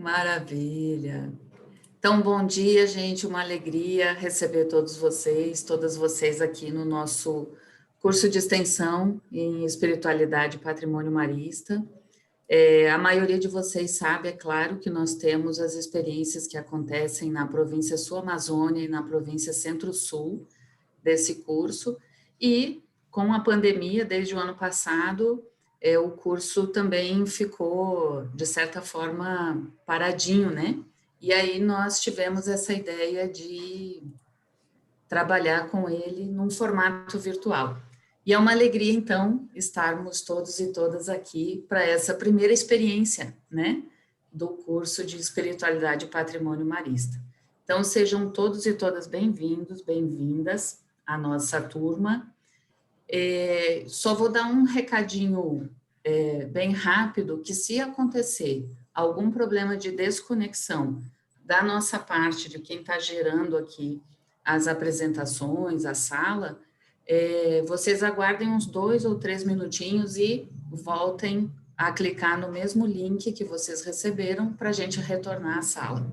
Maravilha. Então, bom dia, gente. Uma alegria receber todas vocês aqui no nosso curso de extensão em Espiritualidade e Patrimônio Marista. A maioria de vocês sabe, é claro, que nós temos as experiências que acontecem na província Sul-Amazônia e na província Centro-Sul desse curso, e com a pandemia, desde o ano passado, o curso também ficou, de certa forma, paradinho, né? E aí nós tivemos essa ideia de trabalhar com ele num formato virtual. E é uma alegria, então, estarmos todos e todas aqui para essa primeira experiência, né, do curso de Espiritualidade e Patrimônio Marista. Então, sejam todos e todas bem-vindos, bem-vindas à nossa turma. Só vou dar um recadinho bem rápido, que se acontecer algum problema de desconexão da nossa parte, de quem está gerando aqui as apresentações, a sala, vocês aguardem uns 2 ou 3 minutinhos e voltem a clicar no mesmo link que vocês receberam para a gente retornar à sala.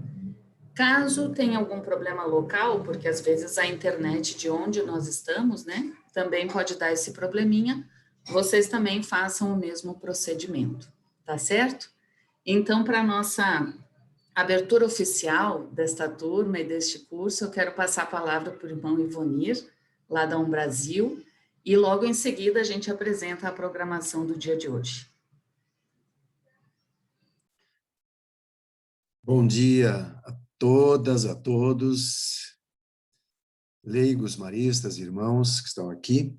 Caso tenha algum problema local, porque às vezes a internet de onde nós estamos, né, também pode dar esse probleminha, vocês também façam o mesmo procedimento, tá certo? Então, para a nossa abertura oficial desta turma e deste curso, eu quero passar a palavra para o irmão Ivonir, lá da Brasil, e logo em seguida a gente apresenta a programação do dia de hoje. Bom dia a todas, a todos, leigos, maristas, irmãos que estão aqui.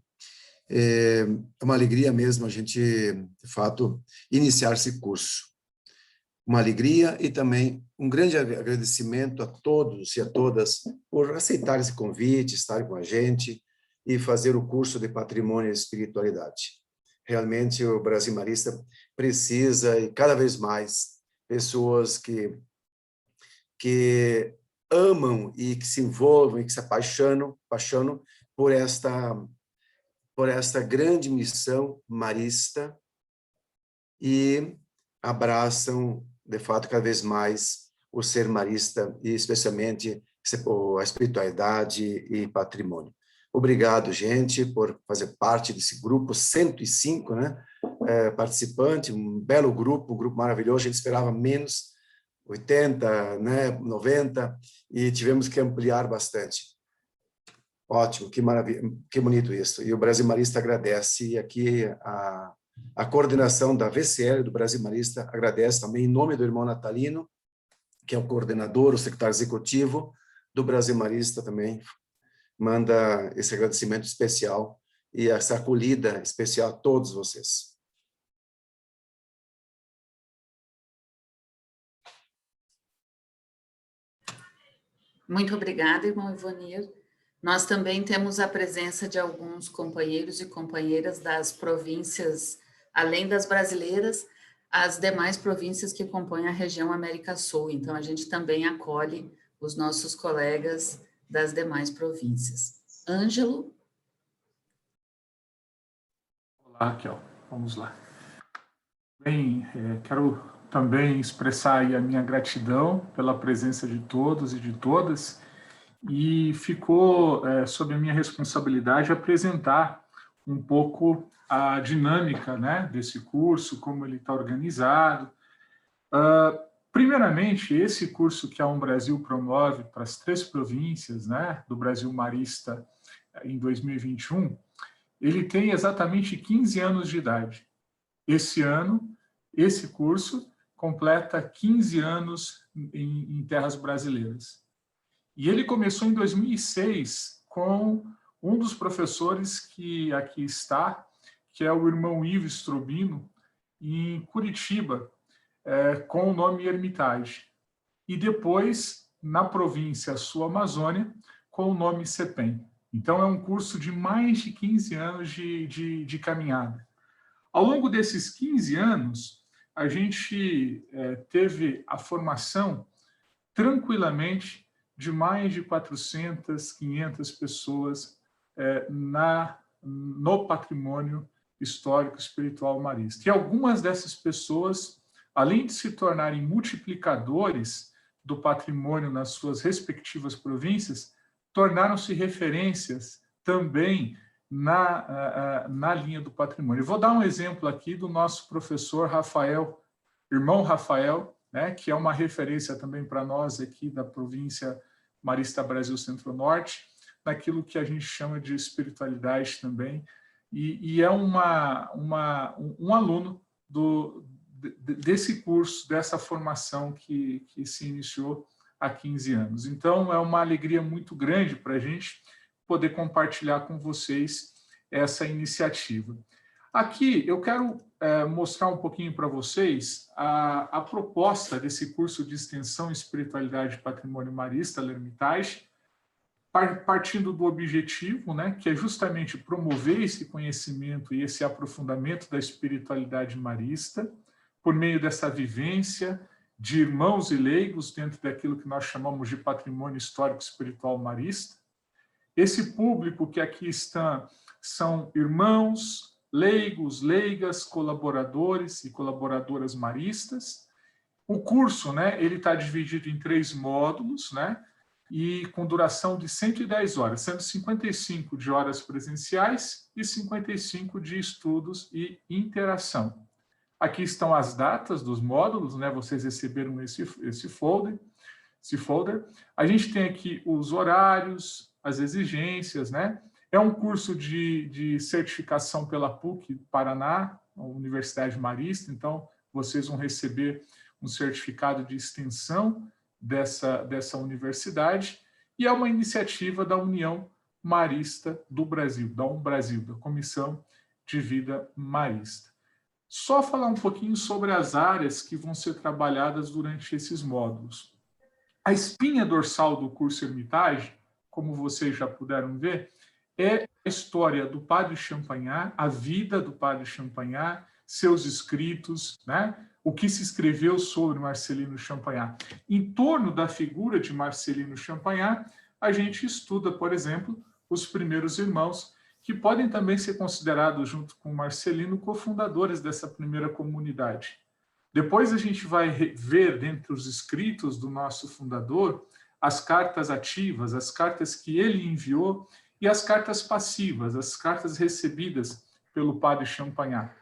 É uma alegria mesmo a gente, de fato, iniciar esse curso. Uma alegria e também um grande agradecimento a todos e a todas por aceitar esse convite, estar com a gente e fazer o curso de Patrimônio e Espiritualidade. Realmente o Brasil Marista precisa, e cada vez mais, pessoas que amam e que se envolvam e que se apaixonam por esta grande missão marista e abraçam, de fato, cada vez mais o ser marista e especialmente a espiritualidade e patrimônio. Obrigado, gente, por fazer parte desse grupo 105, né? Participante, um belo grupo, um grupo maravilhoso. A gente esperava menos, 80, né, 90, e tivemos que ampliar bastante. Ótimo, que maravilha, que bonito isso. E o Brasil Marista agradece, e aqui a coordenação da VCL, do Brasil Marista, agradece também em nome do irmão Natalino, que é o coordenador, o secretário executivo do Brasil Marista também, manda esse agradecimento especial e essa acolhida especial a todos vocês. Muito obrigada, irmão Ivonir. Nós também temos a presença de alguns companheiros e companheiras das províncias, além das brasileiras, as demais províncias que compõem a região América Sul. Então, a gente também acolhe os nossos colegas das demais províncias. Ângelo? Olá, Raquel. Vamos lá. Bem, quero também expressar aí a minha gratidão pela presença de todos e de todas, e ficou sob a minha responsabilidade apresentar um pouco a dinâmica, né, desse curso, como ele está organizado. Primeiramente, esse curso que a Brasil promove para as 3 províncias, né, do Brasil Marista em 2021, ele tem exatamente 15 anos de idade. Esse ano, esse curso completa 15 anos em terras brasileiras. E ele começou em 2006 com um dos professores que aqui está, que é o irmão Ivo Strobino, em Curitiba, com o nome Hermitage. E depois, na província Sul-Amazônia, com o nome CEPEM. Então, é um curso de mais de 15 anos de caminhada. Ao longo desses 15 anos, a gente teve a formação, tranquilamente, de mais de 400, 500 pessoas no patrimônio histórico espiritual marista. E algumas dessas pessoas além de se tornarem multiplicadores do patrimônio nas suas respectivas províncias, tornaram-se referências também na linha do patrimônio. Eu vou dar um exemplo aqui do nosso professor Rafael, irmão Rafael, né, que é uma referência também para nós aqui da província Marista Brasil Centro-Norte, naquilo que a gente chama de espiritualidade também, e é um aluno desse curso, dessa formação que se iniciou há 15 anos. Então, é uma alegria muito grande para a gente poder compartilhar com vocês essa iniciativa. Aqui, eu quero mostrar um pouquinho para vocês a proposta desse curso de extensão Espiritualidade e Patrimônio Marista, L'Ermitage, partindo do objetivo, né, que é justamente promover esse conhecimento e esse aprofundamento da espiritualidade marista, por meio dessa vivência de irmãos e leigos dentro daquilo que nós chamamos de patrimônio histórico espiritual marista. Esse público que aqui está são irmãos, leigos, leigas, colaboradores e colaboradoras maristas. O curso, né, ele está dividido em 3 módulos, né, e com duração de 110 horas, sendo 55 de horas presenciais e 55 de estudos e interação. Aqui estão as datas dos módulos, né? Vocês receberam esse folder. A gente tem aqui os horários, as exigências, né? É um curso de certificação pela PUC Paraná, a Universidade Marista, então vocês vão receber um certificado de extensão dessa universidade, e é uma iniciativa da União Marista do Brasil, da Brasil, da Comissão de Vida Marista. Só falar um pouquinho sobre as áreas que vão ser trabalhadas durante esses módulos. A espinha dorsal do curso Hermitage, como vocês já puderam ver, é a história do Padre Champagnat, a vida do Padre Champagnat, seus escritos, né? O que se escreveu sobre Marcelino Champagnat. Em torno da figura de Marcelino Champagnat, a gente estuda, por exemplo, os primeiros irmãos, que podem também ser considerados, junto com Marcelino, cofundadores dessa primeira comunidade. Depois a gente vai ver, dentre os escritos do nosso fundador, as cartas ativas, as cartas que ele enviou, e as cartas passivas, as cartas recebidas pelo Padre Champagnat.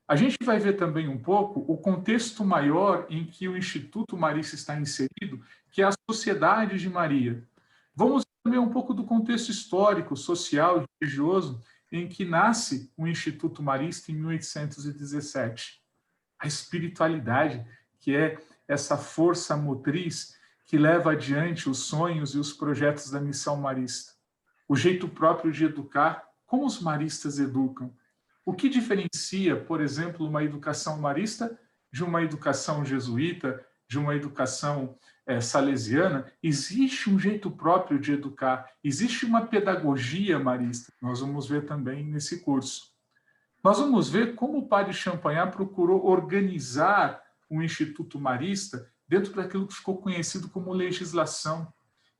A gente vai ver também um pouco o contexto maior em que o Instituto Marista está inserido, que é a Sociedade de Maria. Vamos ver também um pouco do contexto histórico, social e religioso em que nasce o Instituto Marista em 1817. A espiritualidade, que é essa força motriz que leva adiante os sonhos e os projetos da missão marista. O jeito próprio de educar, como os maristas educam. O que diferencia, por exemplo, uma educação marista de uma educação jesuíta, de uma educação salesiana? Existe um jeito próprio de educar, existe uma pedagogia marista. Nós vamos ver também nesse curso. Nós vamos ver como o Padre Champagnat procurou organizar o Instituto Marista dentro daquilo que ficou conhecido como legislação.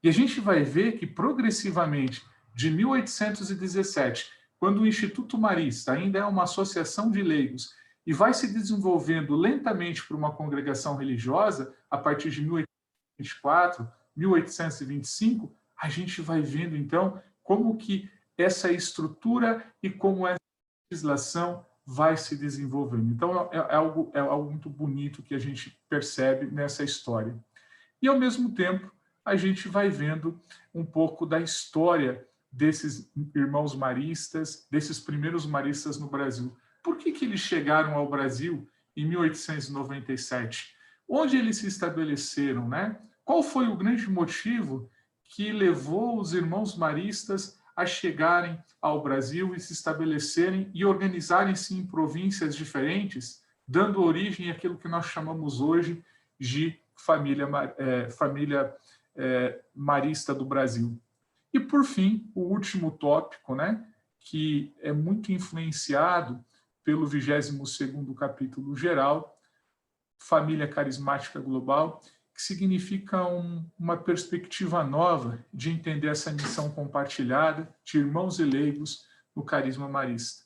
E a gente vai ver que, progressivamente, de 1817, quando o Instituto Marista ainda é uma associação de leigos e vai se desenvolvendo lentamente para uma congregação religiosa, a partir de 1824, 1825, a gente vai vendo, então, como que essa estrutura e como essa legislação vai se desenvolvendo. Então, é algo muito bonito que a gente percebe nessa história. E, ao mesmo tempo, a gente vai vendo um pouco da história desses irmãos maristas, desses primeiros maristas no Brasil. Por que eles chegaram ao Brasil em 1897? Onde eles se estabeleceram, né? Qual foi o grande motivo que levou os irmãos maristas a chegarem ao Brasil e se estabelecerem e organizarem-se em províncias diferentes, dando origem àquilo que nós chamamos hoje de família marista do Brasil? E, por fim, o último tópico, né, que é muito influenciado pelo 22º capítulo geral, Família Carismática Global, que significa uma perspectiva nova de entender essa missão compartilhada de irmãos e leigos no carisma marista.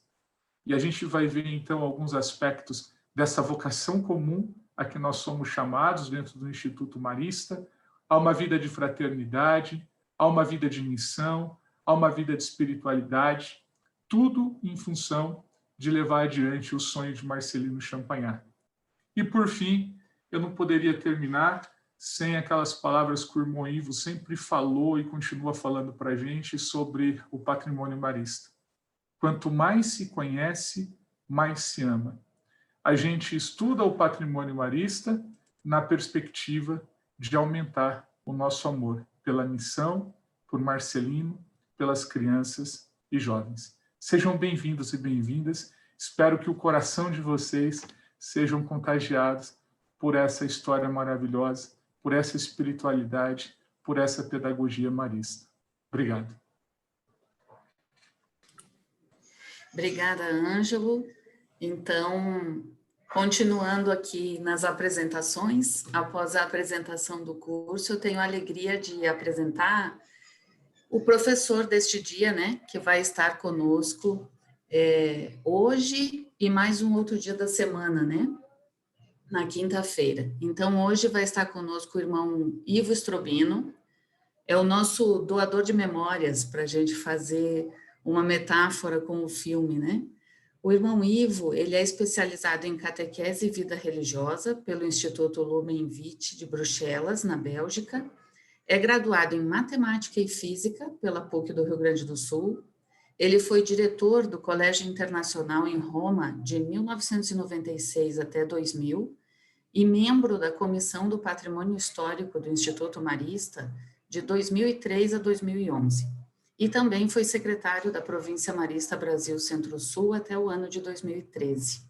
E a gente vai ver, então, alguns aspectos dessa vocação comum a que nós somos chamados dentro do Instituto Marista, a uma vida de fraternidade, a uma vida de missão, a uma vida de espiritualidade, tudo em função de levar adiante o sonho de Marcelino Champagnat. E, por fim, eu não poderia terminar sem aquelas palavras que o irmão Ivo sempre falou e continua falando para a gente sobre o patrimônio marista. Quanto mais se conhece, mais se ama. A gente estuda o patrimônio marista na perspectiva de aumentar o nosso amor pela missão, por Marcelino, pelas crianças e jovens. Sejam bem-vindos e bem-vindas. Espero que o coração de vocês sejam contagiados por essa história maravilhosa, por essa espiritualidade, por essa pedagogia marista. Obrigado. Obrigada, Ângelo. Então, continuando aqui nas apresentações, após a apresentação do curso, eu tenho a alegria de apresentar o professor deste dia, né, que vai estar conosco hoje e mais um outro dia da semana, né, na quinta-feira. Então, hoje vai estar conosco o irmão Ivo Strobino, é o nosso doador de memórias, para a gente fazer uma metáfora com o filme, né? O irmão Ivo, ele é especializado em catequese e vida religiosa pelo Instituto Lumen Vitae de Bruxelas, na Bélgica, é graduado em matemática e física pela PUC do Rio Grande do Sul, ele foi diretor do Colégio Internacional em Roma de 1996 até 2000 e membro da Comissão do Patrimônio Histórico do Instituto Marista de 2003 a 2011. E também foi secretário da Província Marista Brasil Centro-Sul até o ano de 2013.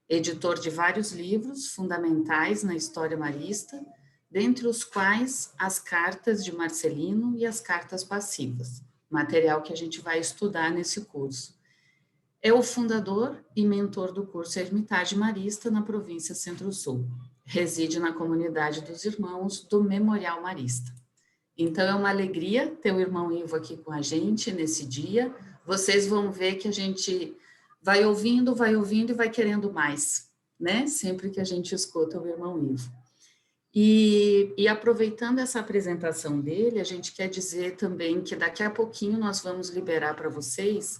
Editor de vários livros fundamentais na história marista, dentre os quais as cartas de Marcelino e as cartas passivas, material que a gente vai estudar nesse curso. É o fundador e mentor do curso Ermitage Marista na província Centro-Sul. Reside na comunidade dos irmãos do Memorial Marista. Então, é uma alegria ter o irmão Ivo aqui com a gente nesse dia. Vocês vão ver que a gente vai ouvindo e vai querendo mais, né? Sempre que a gente escuta o irmão Ivo. E aproveitando essa apresentação dele, a gente quer dizer também que daqui a pouquinho nós vamos liberar para vocês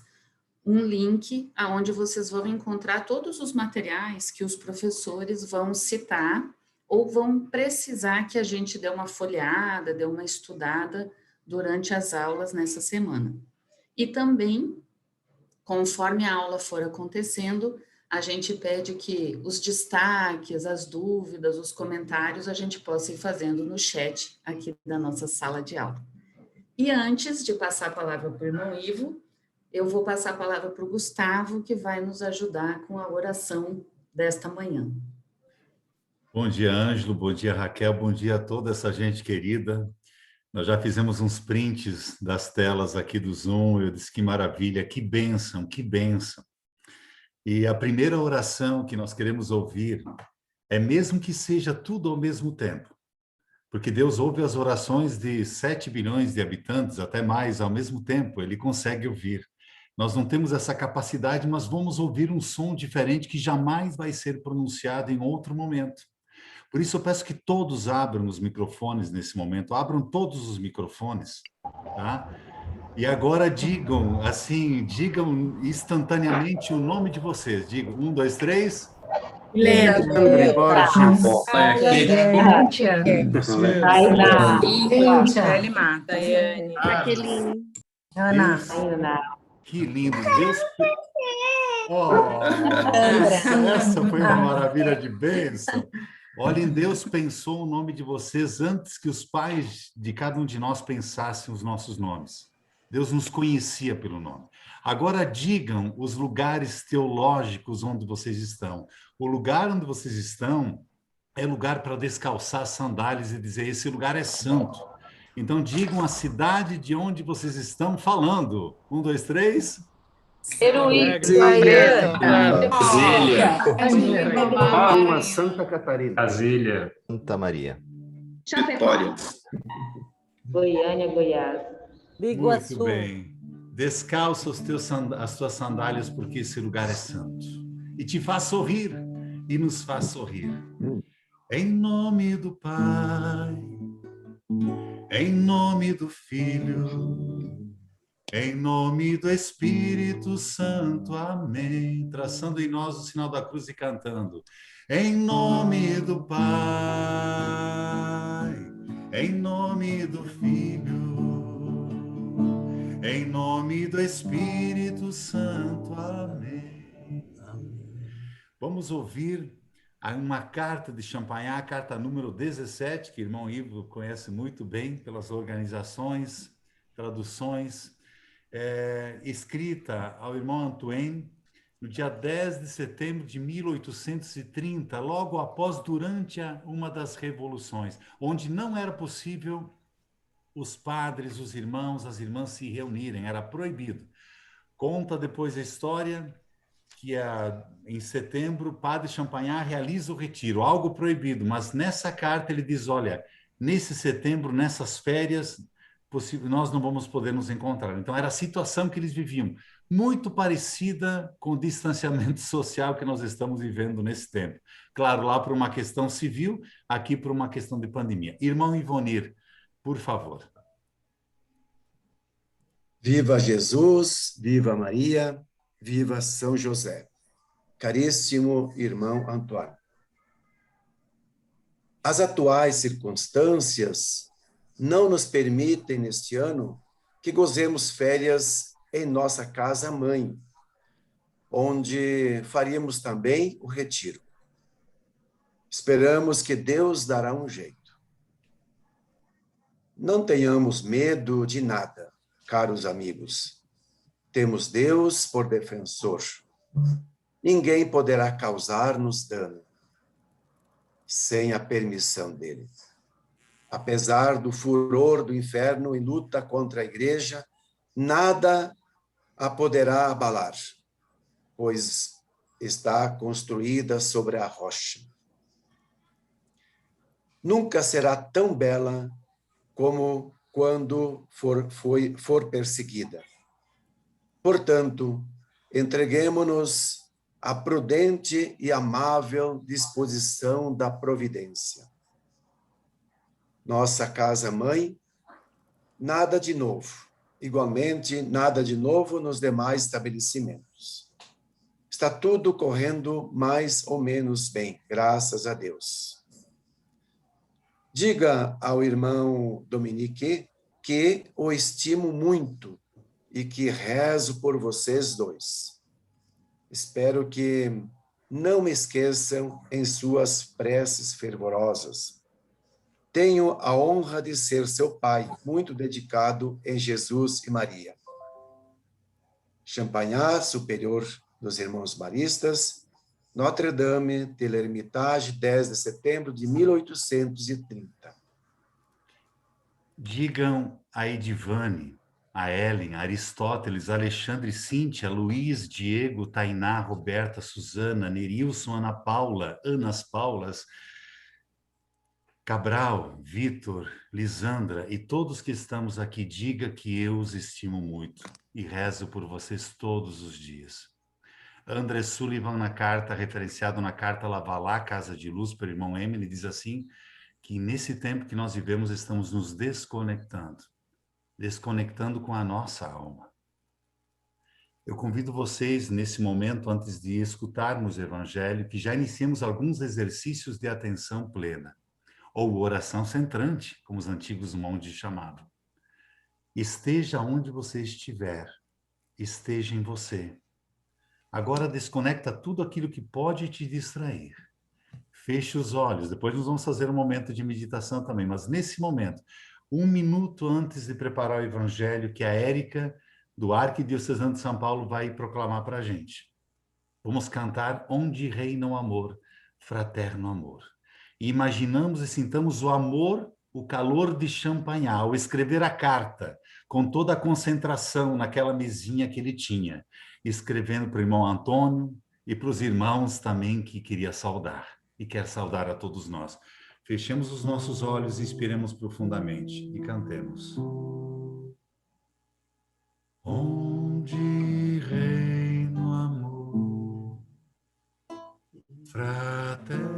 um link aonde vocês vão encontrar todos os materiais que os professores vão citar ou vão precisar que a gente dê uma folheada, dê uma estudada durante as aulas nessa semana. E também, conforme a aula for acontecendo, a gente pede que os destaques, as dúvidas, os comentários, a gente possa ir fazendo no chat aqui da nossa sala de aula. E antes de passar a palavra para o irmão Ivo, eu vou passar a palavra para o Gustavo, que vai nos ajudar com a oração desta manhã. Bom dia, Ângelo, bom dia, Raquel, bom dia a toda essa gente querida. Nós já fizemos uns prints das telas aqui do Zoom, eu disse que maravilha, que bênção, que bênção. E a primeira oração que nós queremos ouvir é mesmo que seja tudo ao mesmo tempo, porque Deus ouve as orações de 7 bilhões de habitantes, até mais, ao mesmo tempo, Ele consegue ouvir. Nós não temos essa capacidade, mas vamos ouvir um som diferente que jamais vai ser pronunciado em outro momento. Por isso eu peço que todos abram os microfones nesse momento, abram todos os microfones, tá? E agora digam, assim, digam instantaneamente o nome de vocês. Digam, 1, 2, 3. Leandro Borges. Ana. Que lindo. Deus... Oh, essa foi uma maravilha de bênção. Olhem, Deus pensou o nome de vocês antes que os pais de cada um de nós pensassem os nossos nomes. Deus nos conhecia pelo nome. Agora digam os lugares teológicos onde vocês estão. O lugar onde vocês estão é lugar para descalçar as sandálias e dizer, esse lugar é santo. Então digam a cidade de onde vocês estão falando. 1, 2, 3... Palma, Santa Catarina. Brasília. Santa Maria. Vitória. Goiânia, Goiás. Muito bem. Descalça as tuas sandálias, porque esse lugar é santo. E te faz sorrir, e nos faz sorrir. Em nome do Pai, em nome do Filho, em nome do Espírito Santo. Amém. Traçando em nós o sinal da cruz e cantando. Em nome do Pai, em nome do Filho, em nome do Espírito Santo. Amém. Vamos ouvir uma carta de Champagnat, a carta número 17, que o irmão Ivo conhece muito bem pelas organizações, traduções, escrita ao irmão Antoine no dia 10 de setembro de 1830, logo após, durante uma das revoluções, onde não era possível os padres, os irmãos, as irmãs se reunirem, era proibido. Conta depois a história que em setembro o padre Champagnat realiza o retiro, algo proibido, mas nessa carta ele diz, olha, nesse setembro, nessas férias, nós não vamos poder nos encontrar. Então era a situação que eles viviam, muito parecida com o distanciamento social que nós estamos vivendo nesse tempo. Claro, lá por uma questão civil, aqui por uma questão de pandemia. Irmão Ivonir, por favor. Viva Jesus, viva Maria, viva São José. Caríssimo irmão Antoine, as atuais circunstâncias não nos permitem, neste ano, que gozemos férias em nossa casa-mãe, onde faríamos também o retiro. Esperamos que Deus dará um jeito. Não tenhamos medo de nada, caros amigos. Temos Deus por defensor. Ninguém poderá causar-nos dano sem a permissão dele. Apesar do furor do inferno em luta contra a igreja, nada a poderá abalar, pois está construída sobre a rocha. Nunca será tão bela como quando for perseguida. Portanto, entreguemo-nos à prudente e amável disposição da providência. Nossa casa-mãe, nada de novo. Igualmente, nada de novo nos demais estabelecimentos. Está tudo correndo mais ou menos bem, graças a Deus. Diga ao irmão Dominique que o estimo muito e que rezo por vocês dois. Espero que não me esqueçam em suas preces fervorosas. Tenho a honra de ser seu pai, muito dedicado em Jesus e Maria. Champagnat, superior dos Irmãos Maristas, Notre-Dame de l'Ermitage, 10 de setembro de 1830. Digam a Edivane, a Ellen, a Aristóteles, a Alexandre, Cíntia, Luiz, Diego, Tainá, Roberta, Suzana, Nerilson, Ana Paula, Anas Paulas, Cabral, Vitor, Lisandra e todos que estamos aqui, diga que eu os estimo muito e rezo por vocês todos os dias. André Sullivan, na carta, referenciado na carta Lavalá, Casa de Luz, pelo irmão Emily, diz assim, que nesse tempo que nós vivemos estamos nos desconectando com a nossa alma. Eu convido vocês, nesse momento, antes de escutarmos o Evangelho, que já iniciemos alguns exercícios de atenção plena, ou oração centrante, como os antigos monges chamavam. Esteja onde você estiver, esteja em você. Agora desconecta tudo aquilo que pode te distrair. Feche os olhos, depois nós vamos fazer um momento de meditação também, mas nesse momento, 1 minuto antes de preparar o Evangelho, que a Érica, do Arquidiocesano de São Paulo, vai proclamar para a gente. Vamos cantar Onde Reina o Amor, Fraterno Amor. E imaginamos e sintamos o amor, o calor de Champagnat, ao escrever a carta, com toda a concentração naquela mesinha que ele tinha, escrevendo para o irmão Antônio e para os irmãos também que queria saudar, e quer saudar a todos nós. Fechemos os nossos olhos e inspiremos profundamente e cantemos. Onde reina o amor, fraterno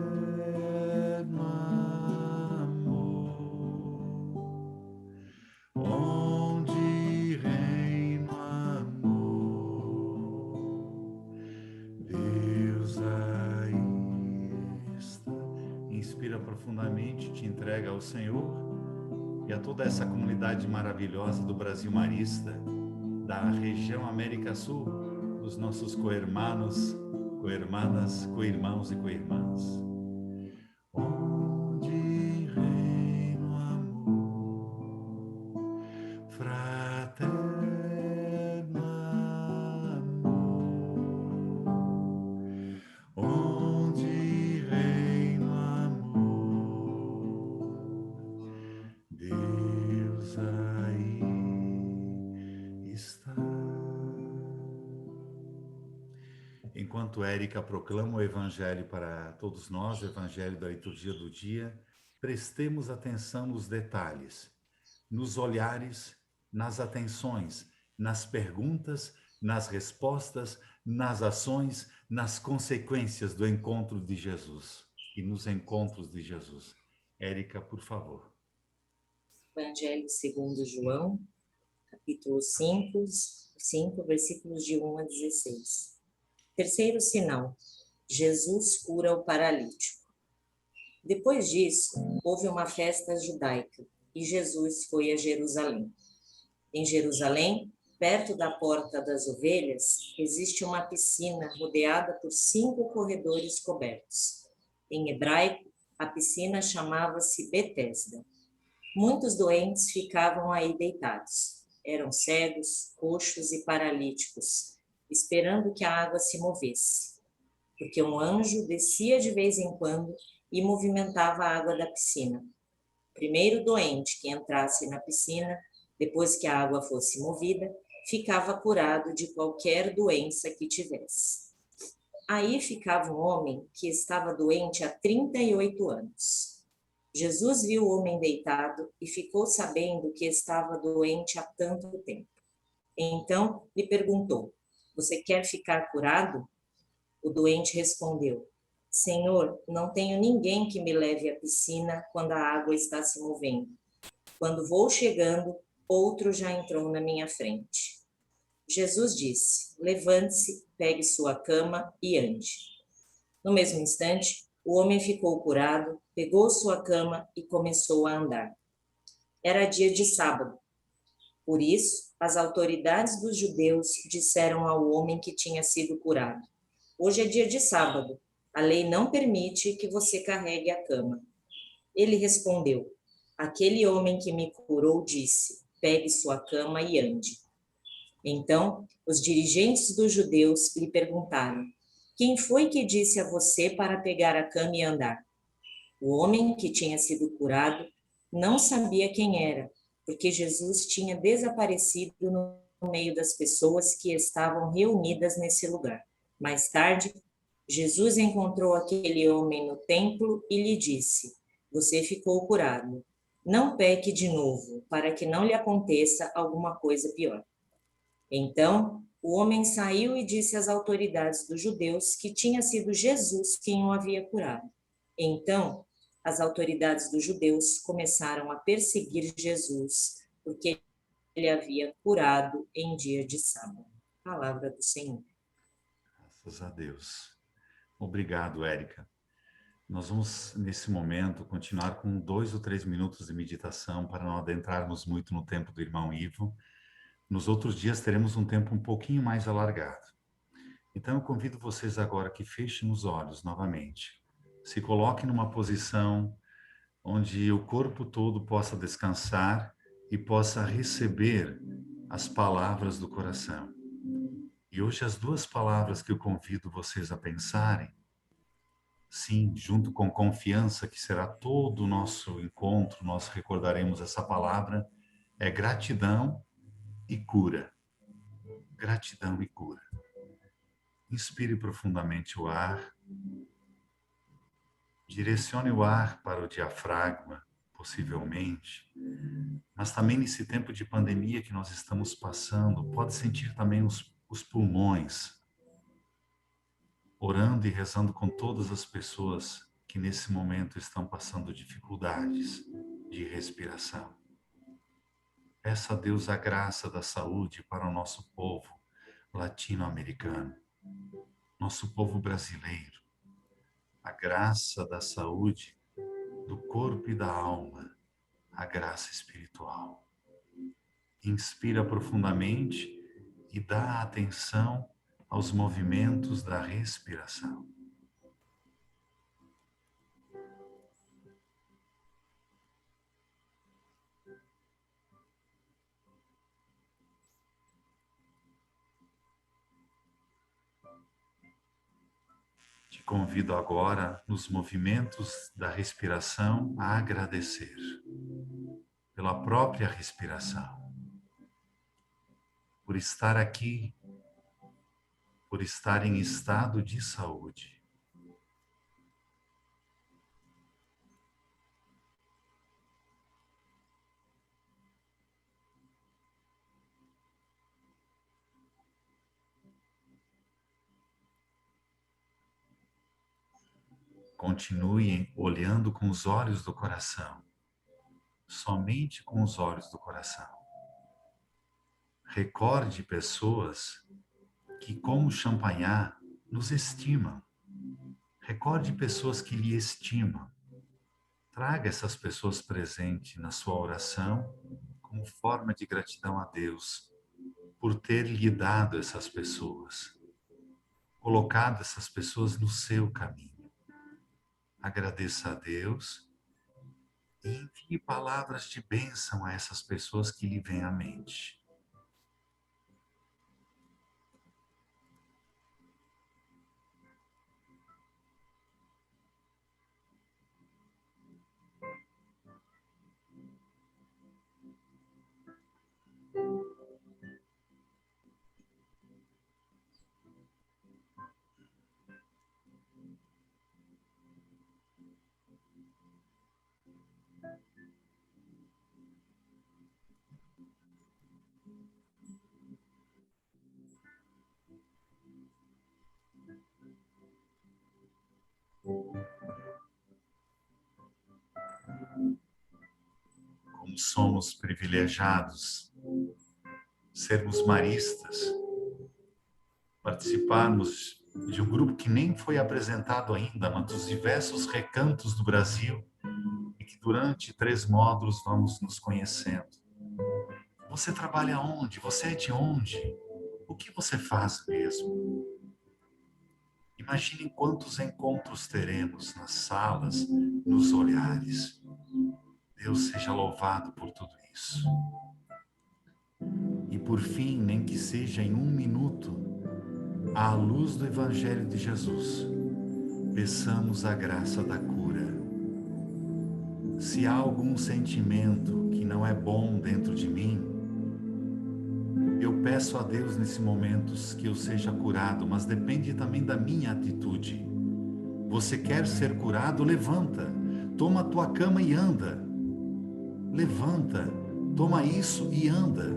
profundamente te entrega ao Senhor e a toda essa comunidade maravilhosa do Brasil Marista, da região América Sul, dos nossos co-hermanos, co-hermanas, co-irmãos e co-irmãs. Onde reina o amor, fraterno amor, onde reina o amor, Deus aí está. Enquanto Érica proclama o Evangelho para todos nós, o Evangelho da liturgia do dia, prestemos atenção nos detalhes, nos olhares, nas atenções, nas perguntas, nas respostas, nas ações, nas consequências do encontro de Jesus e nos encontros de Jesus. Érica, por favor. Evangelho segundo João, capítulo 5, versículos de 1 a 16. Terceiro sinal, Jesus cura o paralítico. Depois disso, houve uma festa judaica e Jesus foi a Jerusalém. Em Jerusalém, perto da Porta das Ovelhas, existe uma piscina rodeada por 5 corredores cobertos. Em hebraico, a piscina chamava-se Betesda. Muitos doentes ficavam aí deitados. Eram cegos, coxos e paralíticos, esperando que a água se movesse, porque um anjo descia de vez em quando e movimentava a água da piscina. O primeiro doente que entrasse na piscina, depois que a água fosse movida, ficava curado de qualquer doença que tivesse. Aí ficava um homem que estava doente há 38 anos. Jesus viu o homem deitado e ficou sabendo que estava doente há tanto tempo. Então lhe perguntou: "Você quer ficar curado?" O doente respondeu: "Senhor, não tenho ninguém que me leve à piscina quando a água está se movendo. Quando vou chegando, outro já entrou na minha frente." Jesus disse: "Levante-se, pegue sua cama e ande." No mesmo instante, o homem ficou curado, pegou sua cama e começou a andar. Era dia de sábado. Por isso, as autoridades dos judeus disseram ao homem que tinha sido curado: "Hoje é dia de sábado. A lei não permite que você carregue a cama." Ele respondeu: "Aquele homem que me curou disse: pegue sua cama e ande." Então, os dirigentes dos judeus lhe perguntaram: "Quem foi que disse a você para pegar a cama e andar?" O homem que tinha sido curado não sabia quem era, porque Jesus tinha desaparecido no meio das pessoas que estavam reunidas nesse lugar. Mais tarde, Jesus encontrou aquele homem no templo e lhe disse: "Você ficou curado. Não peque de novo, para que não lhe aconteça alguma coisa pior." Então, o homem saiu e disse às autoridades dos judeus que tinha sido Jesus quem o havia curado. Então, as autoridades dos judeus começaram a perseguir Jesus, porque ele havia curado em dia de sábado. Palavra do Senhor. Graças a Deus. Obrigado, Érica. Nós vamos, nesse momento, continuar com 2 ou 3 minutos de meditação para não adentrarmos muito no tempo do irmão Ivo. Nos outros dias teremos um tempo um pouquinho mais alargado. Então eu convido vocês agora que fechem os olhos novamente. Se coloquem numa posição onde o corpo todo possa descansar e possa receber as palavras do coração. E hoje as 2 palavras que eu convido vocês a pensarem, sim, junto com confiança, que será todo o nosso encontro, nós recordaremos essa palavra, é gratidão e cura. Gratidão e cura. Inspire profundamente o ar. Direcione o ar para o diafragma, possivelmente. Mas também nesse tempo de pandemia que nós estamos passando, pode sentir também os pulmões. Orando e rezando com todas as pessoas que nesse momento estão passando dificuldades de respiração. Peça a Deus a graça da saúde para o nosso povo latino-americano, nosso povo brasileiro. A graça da saúde do corpo e da alma a graça espiritual. Inspira profundamente e dá atenção aos movimentos da respiração. Te convido agora, nos movimentos da respiração, a agradecer pela própria respiração, por estar aqui, por estar em estado de saúde. Continue olhando com os olhos do coração, somente com os olhos do coração. Recorde pessoas que, como Champagnat, nos estimam. Recorde pessoas que lhe estimam. Traga essas pessoas presentes na sua oração como forma de gratidão a Deus por ter lhe dado essas pessoas, colocado essas pessoas no seu caminho. Agradeça a Deus e envie palavras de bênção a essas pessoas que lhe vêm à mente. Como somos privilegiados, sermos maristas, participarmos de um grupo que nem foi apresentado ainda, mas dos diversos recantos do Brasil, e que durante 3 módulos vamos nos conhecendo. Você trabalha onde? Você é de onde? O que você faz mesmo? Imagine quantos encontros teremos nas salas, nos olhares. Deus seja louvado por tudo isso. E por fim, nem que seja em 1 minuto, à luz do Evangelho de Jesus, peçamos a graça da cura. Se há algum sentimento que não é bom dentro de mim, eu peço a Deus nesse momento que eu seja curado, mas depende também da minha atitude. Você quer ser curado? Levanta, toma a tua cama e anda. Levanta, toma isso e anda.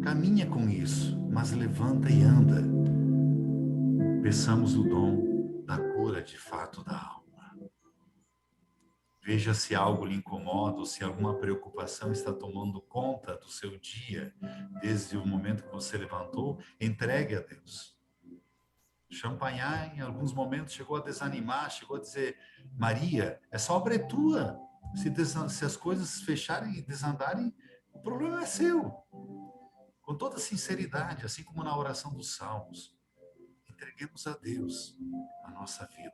Caminha com isso, mas levanta e anda. Peçamos o dom da cura de fato da alma. Veja se algo lhe incomoda ou se alguma preocupação está tomando conta do seu dia, desde o momento que você levantou, entregue a Deus. Champagnat, em alguns momentos, chegou a desanimar, chegou a dizer: Maria, essa obra é tua. Se as coisas fecharem e desandarem, o problema é seu. Com toda sinceridade, assim como na oração dos Salmos, entreguemos a Deus a nossa vida.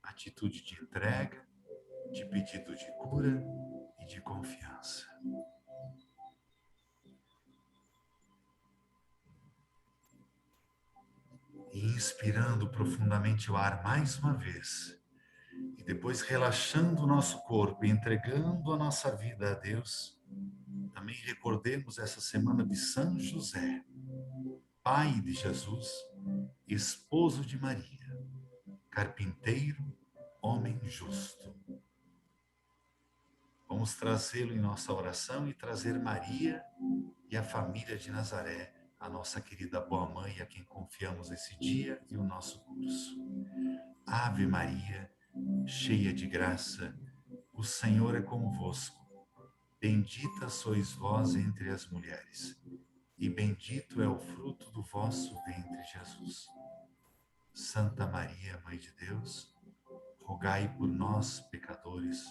Atitude de entrega, de pedido de cura e de confiança. E inspirando profundamente o ar mais uma vez, e depois relaxando o nosso corpo e entregando a nossa vida a Deus, também recordemos essa semana de São José, pai de Jesus, esposo de Maria, carpinteiro, homem justo. Vamos trazê-lo em nossa oração e trazer Maria e a família de Nazaré, a nossa querida boa mãe, a quem confiamos esse dia e o nosso curso. Ave Maria, cheia de graça, o Senhor é convosco. Bendita sois vós entre as mulheres, e bendito é o fruto do vosso ventre, Jesus. Santa Maria, Mãe de Deus, rogai por nós, pecadores,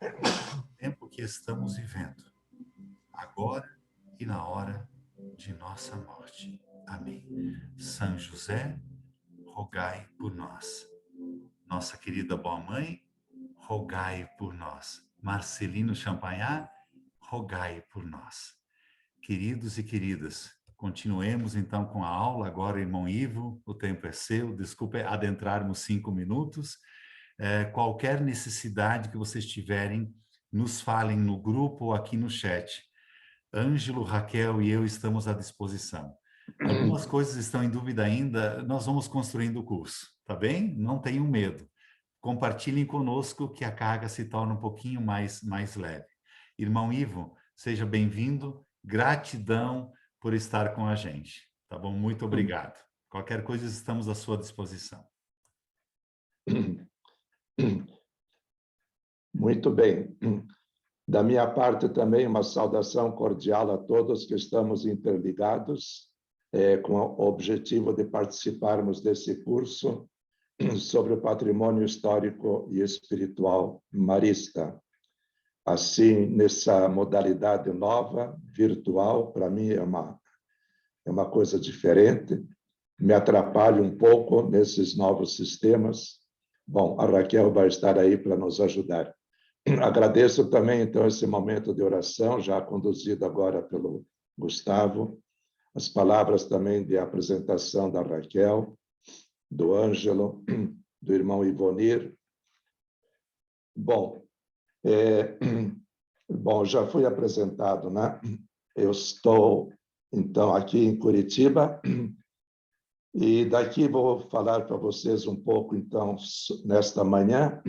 no tempo que estamos vivendo, agora e na hora de nossa morte. Amém. São José, rogai por nós. Nossa querida Boa Mãe, rogai por nós. Marcelino Champagnat, rogai por nós. Queridos e queridas, continuemos então com a aula. Agora, irmão Ivo, o tempo é seu. Desculpe adentrarmos 5 minutos. Qualquer necessidade que vocês tiverem, nos falem no grupo ou aqui no chat. Ângelo, Raquel e eu estamos à disposição. Algumas coisas estão em dúvida ainda, nós vamos construindo o curso, tá bem? Não tenham medo. Compartilhem conosco que a carga se torna um pouquinho mais leve. Irmão Ivo, seja bem-vindo. Gratidão por estar com a gente, tá bom? Muito obrigado. Qualquer coisa, estamos à sua disposição. Muito bem. Da minha parte também, uma saudação cordial a todos que estamos interligados com o objetivo de participarmos desse curso sobre o patrimônio histórico e espiritual marista. Assim, nessa modalidade nova, virtual, para mim é uma coisa diferente, me atrapalha um pouco nesses novos sistemas. Bom, a Raquel vai estar aí para nos ajudar. Agradeço também, então, esse momento de oração, já conduzido agora pelo Gustavo, as palavras também de apresentação da Raquel, do Ângelo, do irmão Ivonir. Bom, já fui apresentado, né? Eu estou, então, aqui em Curitiba, e daqui vou falar para vocês um pouco, então, nesta manhã,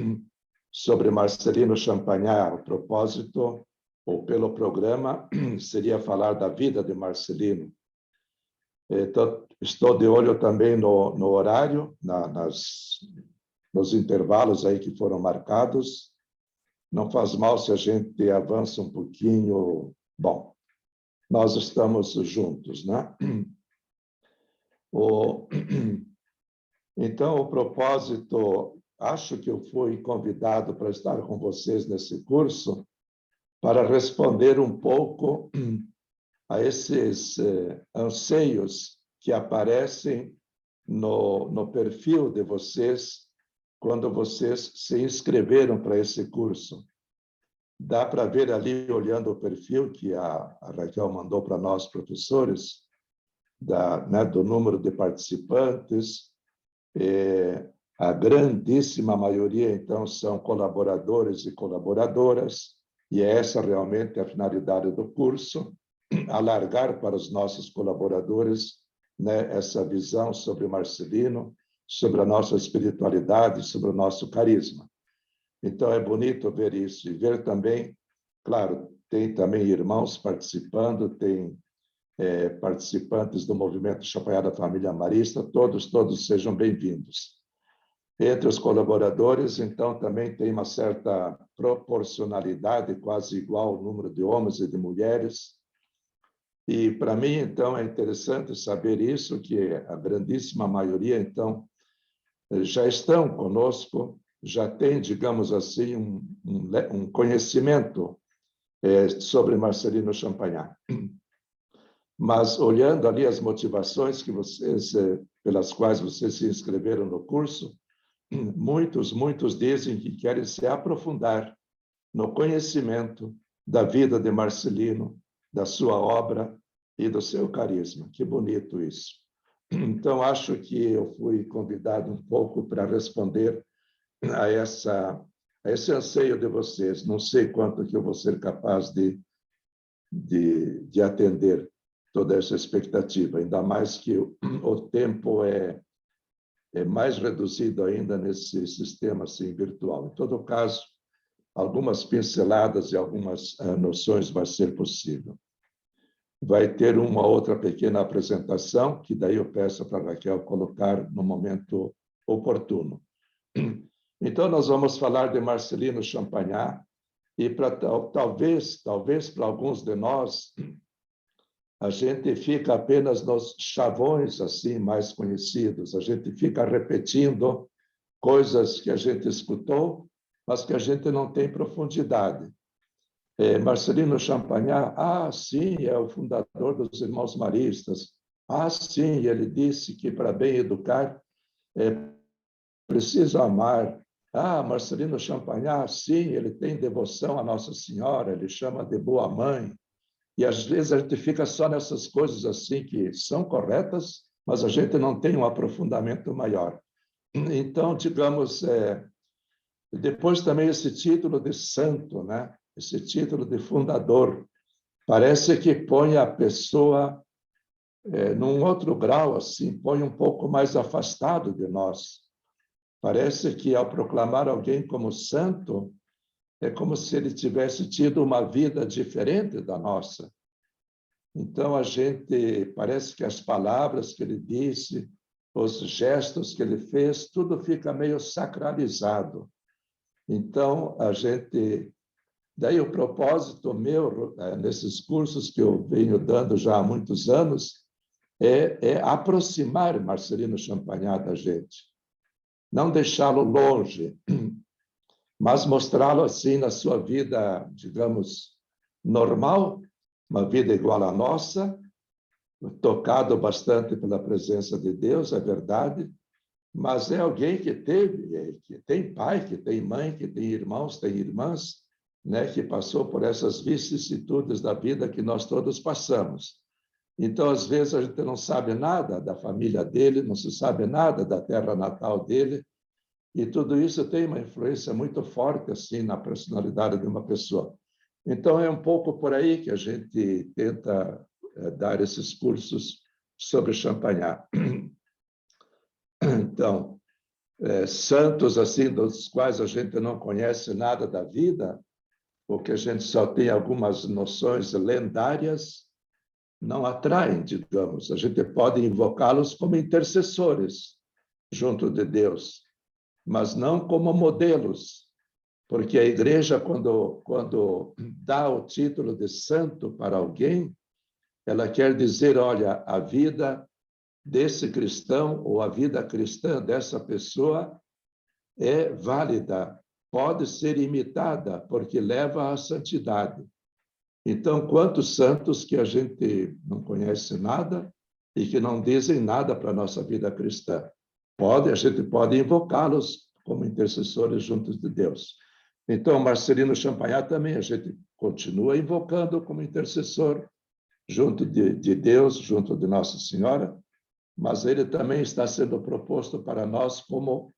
sobre Marcelino Champagnat. O propósito, ou pelo programa, seria falar da vida de Marcelino. Então, estou de olho também no horário, nos intervalos aí que foram marcados. Não faz mal se a gente avança um pouquinho. Bom, nós estamos juntos, né? Então, o propósito, acho que eu fui convidado para estar com vocês nesse curso para responder um pouco a esses anseios que aparecem no perfil de vocês quando vocês se inscreveram para esse curso. Dá para ver ali, olhando o perfil que a Raquel mandou para nós, professores, do número de participantes. A grandíssima maioria, então, são colaboradores e colaboradoras, e essa realmente é a finalidade do curso, alargar para os nossos colaboradores, né, essa visão sobre Marcelino, sobre a nossa espiritualidade, sobre o nosso carisma. Então, é bonito ver isso e ver também, claro, tem também irmãos participando, tem participantes do movimento Champagnat da Família Marista, todos sejam bem-vindos. Entre os colaboradores, então, também tem uma certa proporcionalidade, quase igual o número de homens e de mulheres. E, para mim, então, é interessante saber isso, que a grandíssima maioria, então, já estão conosco, já tem, digamos assim, um conhecimento sobre Marcelino Champagnat. Mas, olhando ali as motivações pelas quais vocês se inscreveram no curso, muitos dizem que querem se aprofundar no conhecimento da vida de Marcelino, da sua obra e do seu carisma. Que bonito isso. Então, acho que eu fui convidado um pouco para responder a esse anseio de vocês. Não sei quanto que eu vou ser capaz de atender toda essa expectativa, ainda mais que o tempo é mais reduzido ainda nesse sistema assim, virtual. Em todo caso, algumas pinceladas e algumas noções vai ser possível. Vai ter uma outra pequena apresentação, que daí eu peço para a Raquel colocar no momento oportuno. Então, nós vamos falar de Marcelino Champagnat, e talvez para alguns de nós, a gente fica apenas nos chavões assim mais conhecidos, a gente fica repetindo coisas que a gente escutou, mas que a gente não tem profundidade. Marcelino Champagnat, sim, é o fundador dos Irmãos Maristas. Sim, ele disse que para bem educar é preciso amar. Marcelino Champagnat, sim, ele tem devoção à Nossa Senhora, ele chama de boa mãe. E às vezes a gente fica só nessas coisas assim que são corretas, mas a gente não tem um aprofundamento maior. Então, digamos, depois também esse título de santo, né? Esse título de fundador, parece que põe a pessoa num outro grau, assim, põe um pouco mais afastado de nós. Parece que ao proclamar alguém como santo, é como se ele tivesse tido uma vida diferente da nossa. Então, parece que as palavras que ele disse, os gestos que ele fez, tudo fica meio sacralizado. Então, daí o propósito meu, nesses cursos que eu venho dando já há muitos anos, é aproximar Marcelino Champagnat da gente. Não deixá-lo longe, mas mostrá-lo assim na sua vida, digamos, normal, uma vida igual à nossa, tocado bastante pela presença de Deus, é verdade, mas é alguém que tem pai, que tem mãe, que tem irmãos, tem irmãs, né, que passou por essas vicissitudes da vida que nós todos passamos. Então, às vezes, a gente não sabe nada da família dele, não se sabe nada da terra natal dele, e tudo isso tem uma influência muito forte assim na personalidade de uma pessoa. Então, é um pouco por aí que a gente tenta dar esses cursos sobre Champagnat. Então, santos assim, dos quais a gente não conhece nada da vida, porque a gente só tem algumas noções lendárias, não atraem, digamos. A gente pode invocá-los como intercessores junto de Deus, mas não como modelos, porque a igreja, quando dá o título de santo para alguém, ela quer dizer, olha, a vida desse cristão ou a vida cristã dessa pessoa é válida, pode ser imitada, porque leva à santidade. Então, quantos santos que a gente não conhece nada e que não dizem nada para a nossa vida cristã? A gente pode invocá-los como intercessores juntos de Deus. Então, Marcelino Champagnat também a gente continua invocando como intercessor junto de Deus, junto de Nossa Senhora, mas ele também está sendo proposto para nós como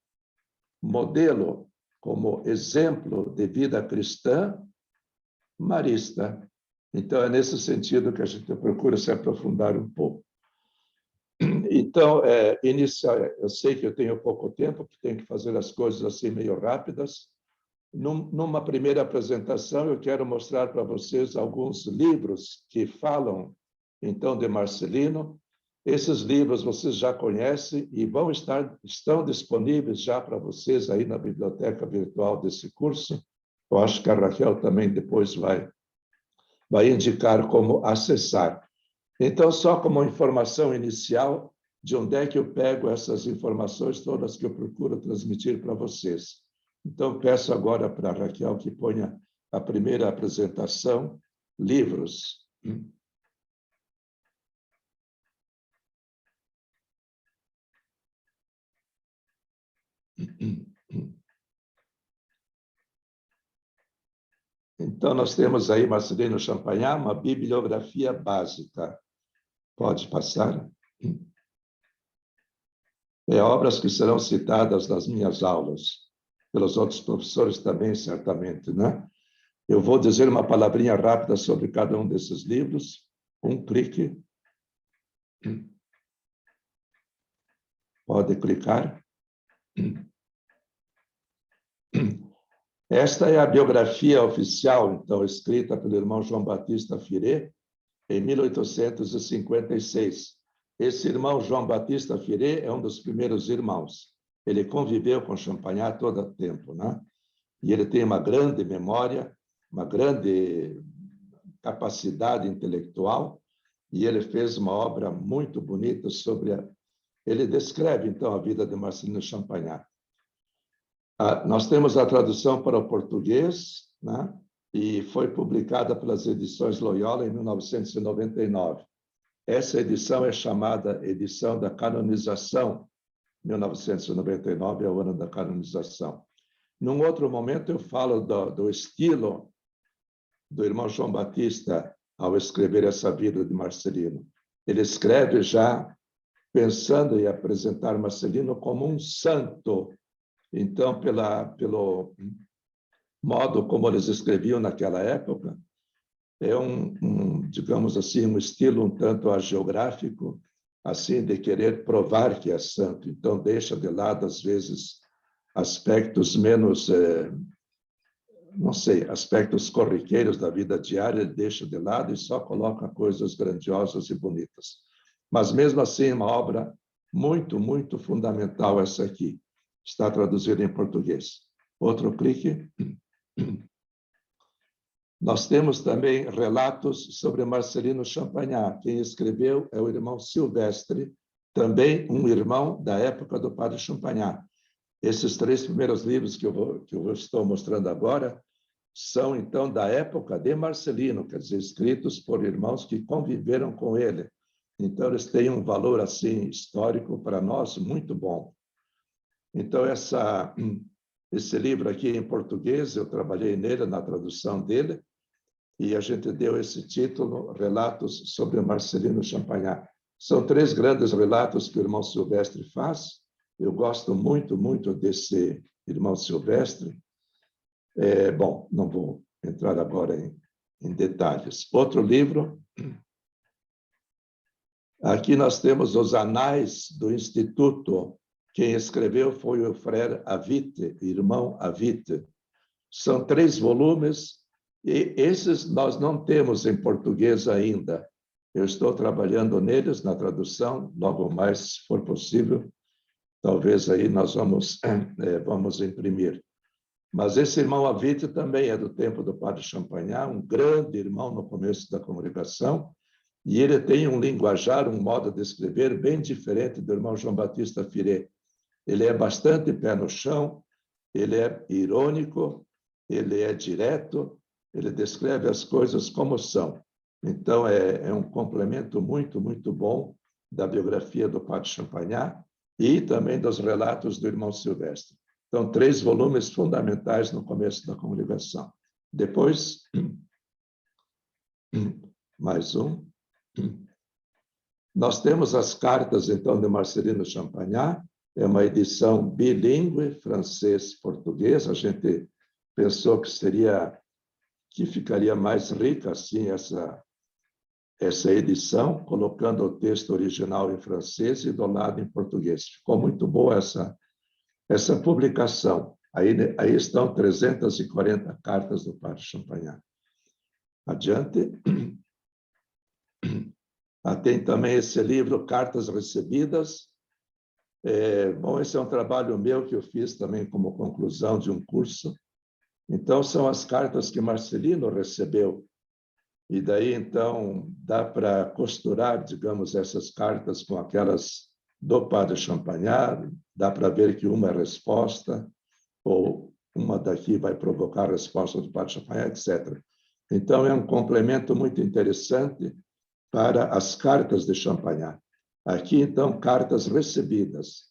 modelo, como exemplo de vida cristã marista. Então, é nesse sentido que a gente procura se aprofundar um pouco. Então, eu sei que eu tenho pouco tempo, que tenho que fazer as coisas assim meio rápidas. Numa primeira apresentação, eu quero mostrar para vocês alguns livros que falam, então, de Marcelino. Esses livros vocês já conhecem e estão disponíveis já para vocês aí na biblioteca virtual desse curso. Eu acho que a Raquel também depois vai indicar como acessar. Então, só como informação inicial, de onde é que eu pego essas informações todas que eu procuro transmitir para vocês. Então, peço agora para a Raquel que ponha a primeira apresentação, livros. Então, nós temos aí, Marcelino Champagnat, uma bibliografia básica. Pode passar. Obras que serão citadas nas minhas aulas, pelos outros professores também, certamente, né? Eu vou dizer uma palavrinha rápida sobre cada um desses livros. Um clique. Pode clicar. Esta é a biografia oficial, então, escrita pelo irmão João Batista Firé, em 1856. Esse irmão João Batista Firé é um dos primeiros irmãos. Ele conviveu com Champagnat todo o tempo, né? E ele tem uma grande memória, uma grande capacidade intelectual, e ele fez uma obra muito bonita sobre Ele descreve, então, a vida de Marcelino Champagnat. Nós temos a tradução para o português, né? E foi publicada pelas edições Loyola em 1999. Essa edição é chamada edição da canonização. 1999 é o ano da canonização. Num outro momento, eu falo do estilo do irmão João Batista ao escrever essa vida de Marcelino. Ele escreve já pensando em apresentar Marcelino como um santo. Então, pelo modo como eles escreviam naquela época, é digamos assim, um estilo um tanto hagiográfico, assim, de querer provar que é santo. Então, deixa de lado, às vezes, aspectos menos, não sei, aspectos corriqueiros da vida diária, ele deixa de lado e só coloca coisas grandiosas e bonitas. Mas, mesmo assim, é uma obra muito, muito fundamental essa aqui. Está traduzida em português. Outro clique. Nós temos também relatos sobre Marcelino Champagnat. Quem escreveu é o irmão Silvestre, também um irmão da época do padre Champagnat. Esses 3 primeiros livros que eu estou mostrando agora são, então, da época de Marcelino, quer dizer, escritos por irmãos que conviveram com ele. Então, eles têm um valor, assim, histórico para nós muito bom. Então, esse livro aqui em português, eu trabalhei nele, na tradução dele, e a gente deu esse título, Relatos sobre Marcelino Champagnat. São 3 grandes relatos que o irmão Silvestre faz. Eu gosto muito, muito desse irmão Silvestre. Bom, não vou entrar agora em detalhes. Outro livro. Aqui nós temos os Anais do Instituto. Quem escreveu foi o Frère Avite, irmão Avite. São 3 volumes, e esses nós não temos em português ainda. Eu estou trabalhando neles, na tradução, logo mais, se for possível. Talvez aí nós vamos imprimir. Mas esse irmão Avite também é do tempo do padre Champagnat, um grande irmão no começo da congregação, e ele tem um linguajar, um modo de escrever bem diferente do irmão João Batista Firé. Ele é bastante pé no chão, ele é irônico, ele é direto, ele descreve as coisas como são. Então, é um complemento muito, muito bom da biografia do padre Champagnat e também dos relatos do irmão Silvestre. Então, 3 volumes fundamentais no começo da congregação. Depois, mais um. Nós temos as cartas, então, de Marcelino Champagnat. É uma edição bilíngue, francês-português. A gente pensou que ficaria mais rica assim essa edição, colocando o texto original em francês e do lado em português. Ficou muito boa essa publicação. Aí estão 340 cartas do padre Champagnat. Adiante. Tem também esse livro, Cartas Recebidas. Bom, esse é um trabalho meu que eu fiz também como conclusão de um curso. Então, são as cartas que Marcelino recebeu. E daí, então, dá para costurar, digamos, essas cartas com aquelas do padre Champagnat. Dá para ver que uma é resposta, ou uma daqui vai provocar a resposta do padre Champagnat, etc. Então, é um complemento muito interessante para as cartas de Champagnat. Aqui, então, cartas recebidas.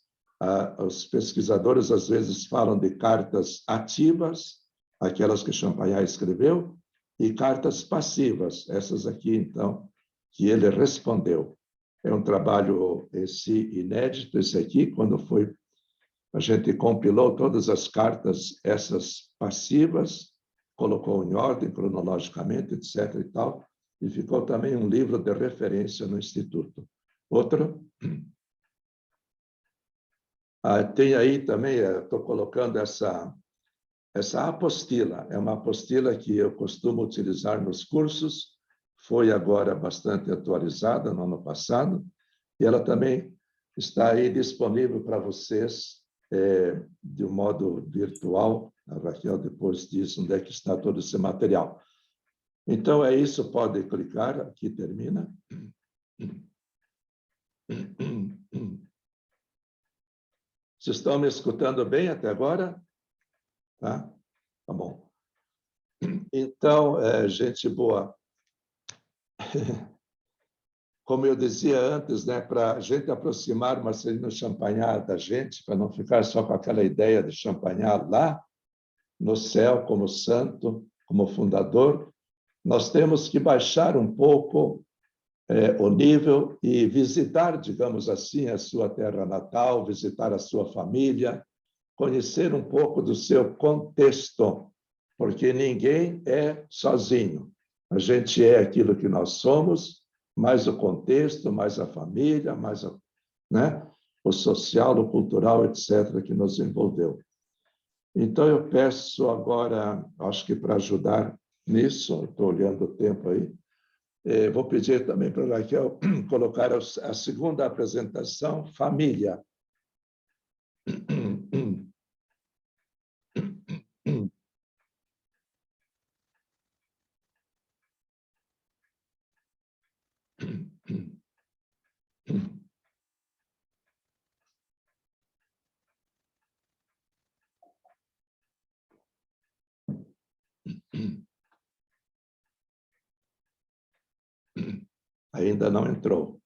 Os pesquisadores, às vezes, falam de cartas ativas, aquelas que Champagnat escreveu, e cartas passivas, essas aqui, então, que ele respondeu. É um trabalho inédito, esse aqui, quando a gente compilou todas as cartas, essas passivas, colocou em ordem, cronologicamente, etc. e tal, e ficou também um livro de referência no Instituto. Outro. Tem aí também, estou colocando essa apostila. É uma apostila que eu costumo utilizar nos cursos, foi agora bastante atualizada no ano passado, e ela também está aí disponível para vocês de um modo virtual. A Raquel depois diz onde é que está todo esse material. Então, é isso, pode clicar, aqui termina. Vocês estão me escutando bem até agora? Tá? Tá bom. Então, gente boa, como eu dizia antes, né, para a gente aproximar Marcelino Champagnat da gente, para não ficar só com aquela ideia de Champagnat lá no céu como santo, como fundador, nós temos que baixar um pouco o nível e visitar, digamos assim, a sua terra natal, visitar a sua família, conhecer um pouco do seu contexto, porque ninguém é sozinho. A gente é aquilo que nós somos, mais o contexto, mais a família, mais né, o social, o cultural, etc., que nos envolveu. Então, eu peço agora, acho que para ajudar nisso, estou olhando o tempo aí, vou pedir também para a Raquel colocar a segunda apresentação, família. Ainda não entrou.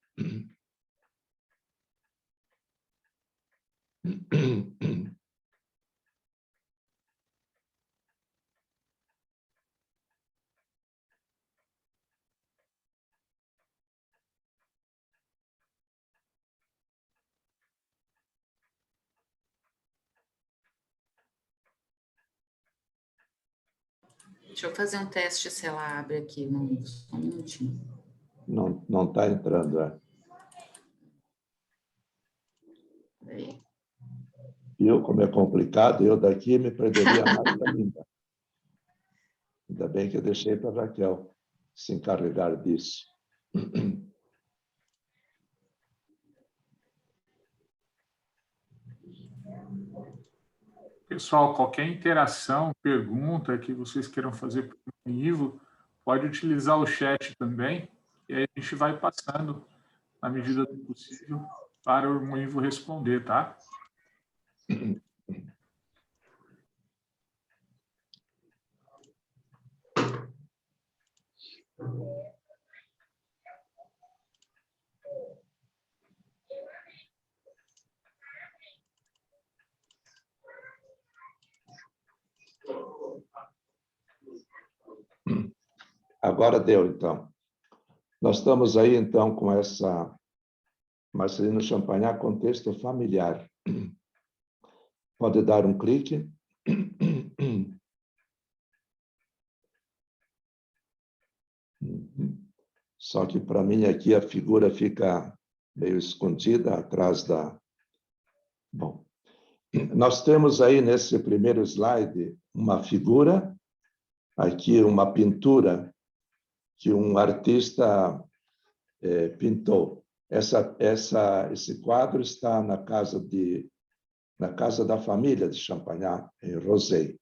Deixa eu fazer um teste se ela abre aqui, só um minutinho. Não está entrando. Aí. Eu, como é complicado, eu daqui me perderia mais ainda. Ainda bem que eu deixei para a Raquel se encarregar disso. Pessoal, qualquer interação, pergunta que vocês queiram fazer para o Ivo, pode utilizar o chat também, e aí a gente vai passando, na medida do possível, para o Ivo responder, tá? Agora deu, então. Nós estamos aí, então, com essa Marcelino Champagnat, contexto familiar. Pode dar um clique. Só que, para mim, aqui a figura fica meio escondida atrás da... Bom, nós temos aí, nesse primeiro slide, uma figura, aqui uma pintura que um artista pintou. Esse quadro está na casa da família de Champagnat, em Rosé.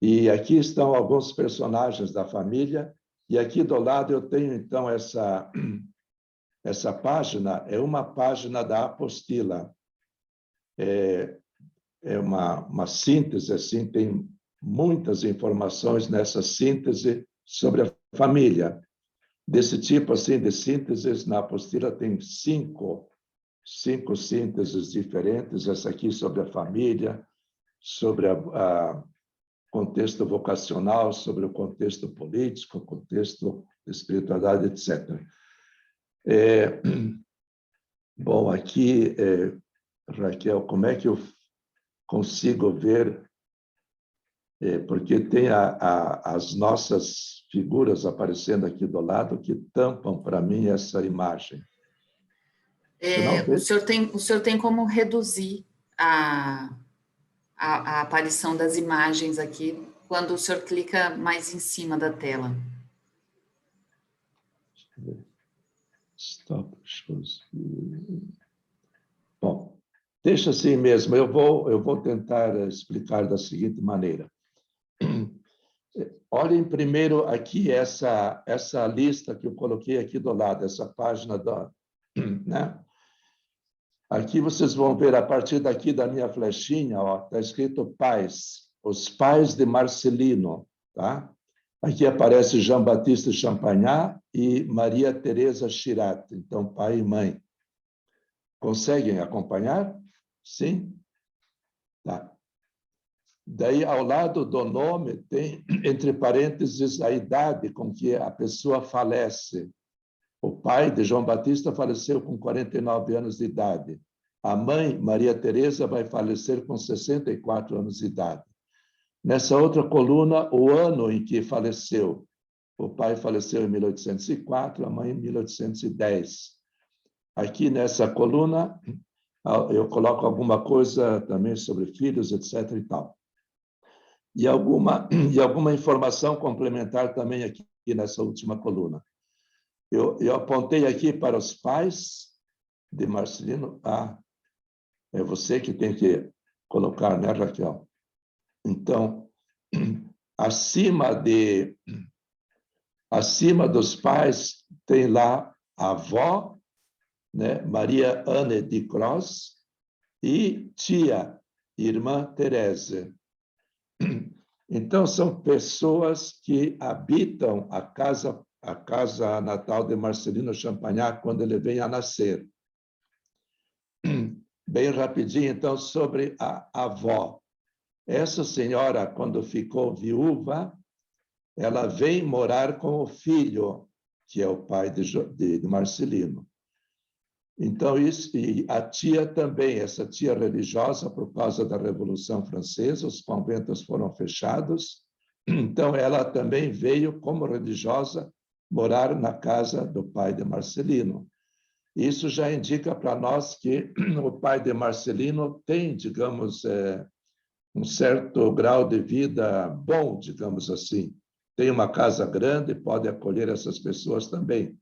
E aqui estão alguns personagens da família, e aqui do lado eu tenho, então, essa página, é uma página da apostila. É uma síntese, assim, tem muitas informações nessa síntese sobre a família. Desse tipo, assim, de sínteses, na apostila tem cinco sínteses diferentes, essa aqui sobre a família, sobre o contexto vocacional, sobre o contexto político, o contexto de espiritualidade, etc. Bom, aqui, Raquel, como é que eu consigo ver, porque tem as nossas figuras aparecendo aqui do lado que tampam para mim essa imagem. O senhor tem como reduzir a aparição das imagens aqui quando o senhor clica mais em cima da tela. Stop shows. Bom, deixa assim mesmo. Eu vou tentar explicar da seguinte maneira. Olhem primeiro aqui essa lista que eu coloquei aqui do lado, essa página né? Aqui vocês vão ver, a partir daqui da minha flechinha, está escrito pais, os pais de Marcelino. Tá? Aqui aparece Jean Baptiste Champagnat e Maria Teresa Chirac, então pai e mãe. Conseguem acompanhar? Sim? Tá. Daí, ao lado do nome, tem, entre parênteses, a idade com que a pessoa falece. O pai de João Batista faleceu com 49 anos de idade. A mãe, Maria Teresa, vai falecer com 64 anos de idade. Nessa outra coluna, o ano em que faleceu. O pai faleceu em 1804, a mãe em 1810. Aqui nessa coluna, eu coloco alguma coisa também sobre filhos, etc. e tal. E alguma informação complementar também aqui nessa última coluna. Eu apontei aqui para os pais de Marcelino. É você que tem que colocar, né, Raquel? Então, acima dos pais, tem lá a avó, né, Maria Anne de Cross, e tia, irmã Teresa. Então, são pessoas que habitam a casa natal de Marcelino Champagnat quando ele vem a nascer. Bem rapidinho, então, sobre a avó. Essa senhora, quando ficou viúva, ela vem morar com o filho, que é o pai de Marcelino. Então, isso, e a tia também, essa tia religiosa, por causa da Revolução Francesa, os conventos foram fechados, então ela também veio, como religiosa, morar na casa do pai de Marcelino. Isso já indica para nós que o pai de Marcelino tem, digamos, um certo grau de vida bom, digamos assim. Tem uma casa grande, pode acolher essas pessoas também,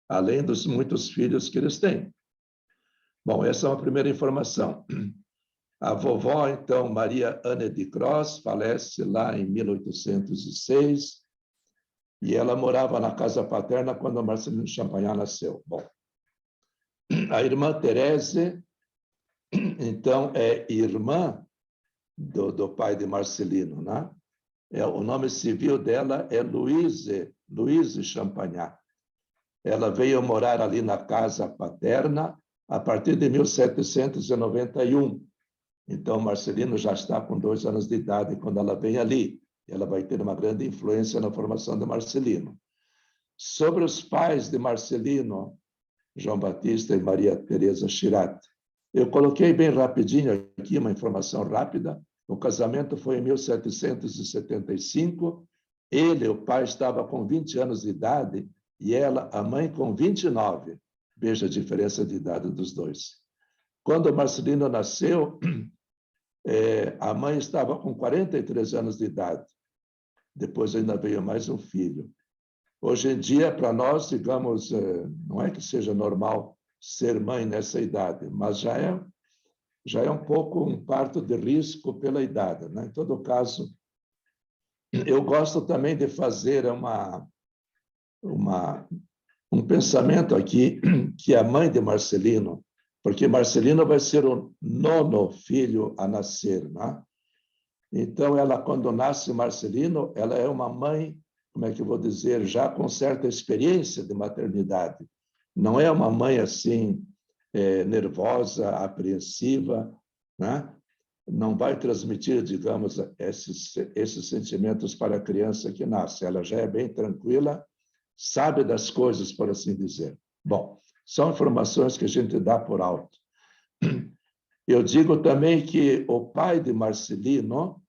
além dos muitos filhos que eles têm. Bom, essa é uma primeira informação. A vovó, então, Maria Anne de Cross, falece lá em 1806, e ela morava na casa paterna quando Marcelino Champagnat nasceu. Bom, a irmã Terese, então, é irmã do pai de Marcelino, né? O nome civil dela é Louise Champagnat. Ela veio morar ali na casa paterna a partir de 1791. Então, Marcelino já está com 2 anos de idade quando ela vem ali. Ela vai ter uma grande influência na formação de Marcelino. Sobre os pais de Marcelino, João Batista e Maria Teresa Chirac, eu coloquei bem rapidinho aqui uma informação rápida. O casamento foi em 1775. Ele, o pai, estava com 20 anos de idade e ela, a mãe, com 29. Veja a diferença de idade dos dois. Quando Marcelino nasceu, a mãe estava com 43 anos de idade. Depois ainda veio mais um filho. Hoje em dia, para nós, digamos, não é que seja normal ser mãe nessa idade, mas já é um pouco um parto de risco pela idade, né? Em todo caso, eu gosto também de fazer um pensamento aqui, que a mãe de Marcelino, porque Marcelino vai ser o 9º filho a nascer, né? Então, ela, quando nasce Marcelino, ela é uma mãe, como é que eu vou dizer, já com certa experiência de maternidade. Não é uma mãe assim, nervosa, apreensiva, né? Não vai transmitir, digamos, esses sentimentos para a criança que nasce. Ela já é bem tranquila, sabe das coisas, por assim dizer. Bom, são informações que a gente dá por alto. Eu digo também que o pai de Marcelino,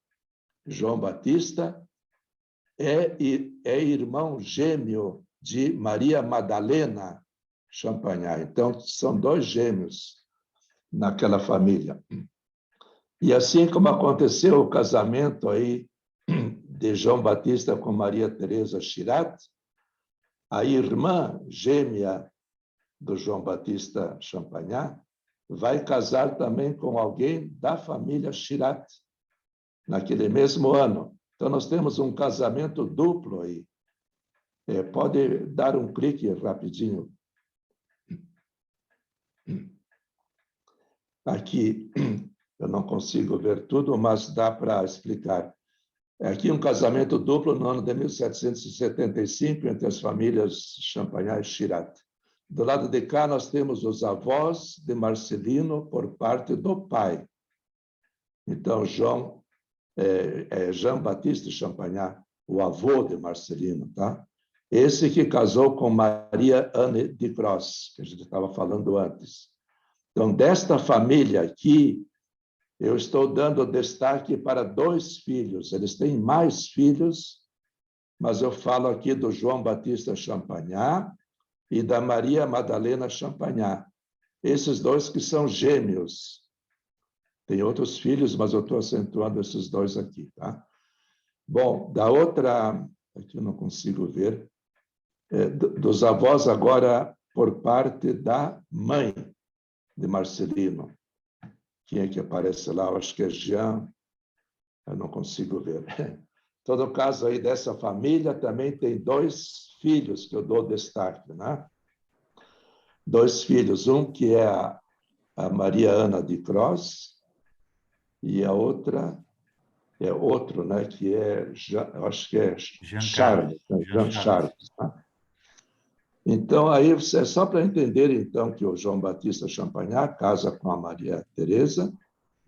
João Batista, é irmão gêmeo de Maria Madalena Champagnat. Então, são 2 gêmeos naquela família. E assim como aconteceu o casamento aí de João Batista com Maria Teresa Chirac, a irmã gêmea do João Batista Champagnat vai casar também com alguém da família Chirac, naquele mesmo ano. Então, nós temos um casamento duplo aí. Pode dar um clique rapidinho. Aqui, eu não consigo ver tudo, mas dá para explicar. Aqui um casamento duplo no ano de 1775 entre as famílias Champagnat e Chirac. Do lado de cá, nós temos os avós de Marcelino por parte do pai. Então, Jean-Baptiste Champagnat, o avô de Marcelino, tá? Esse que casou com Maria Anne de Cross, que a gente estava falando antes. Então, desta família aqui, eu estou dando destaque para 2 filhos. Eles têm mais filhos, mas eu falo aqui do João Batista Champagnat e da Maria Madalena Champagnat. Esses 2 que são gêmeos. Tem outros filhos, mas eu estou acentuando esses 2 aqui, tá? Bom, da outra, aqui eu não consigo ver, dos avós agora por parte da mãe de Marcelino. Quem é que aparece lá? Eu acho que é Jean, eu não consigo ver. Em todo caso, aí dessa família também tem 2 filhos que eu dou destaque, né? 2 filhos, um que é a Maria Ana de Cross e a outra é outro, né? Que é, eu acho que é Charles, né? Jean Charles. Né? Então, aí é só para entender, então, que o João Batista Champagnat casa com a Maria Teresa,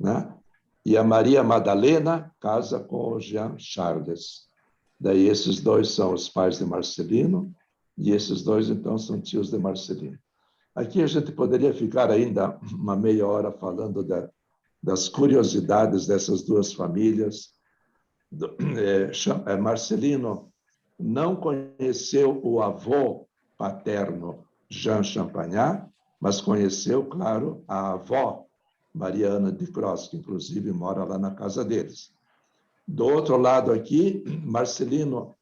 né? E a Maria Madalena casa com o Jean Charles. Daí esses 2 são os pais de Marcelino e esses 2, então, são tios de Marcelino. Aqui a gente poderia ficar ainda uma meia hora falando das curiosidades dessas 2 famílias. Marcelino não conheceu o avô paterno Jean Champagnat, mas conheceu, claro, a avó Maria Ana de Cross, que inclusive mora lá na casa deles. Do outro lado aqui, Marcelino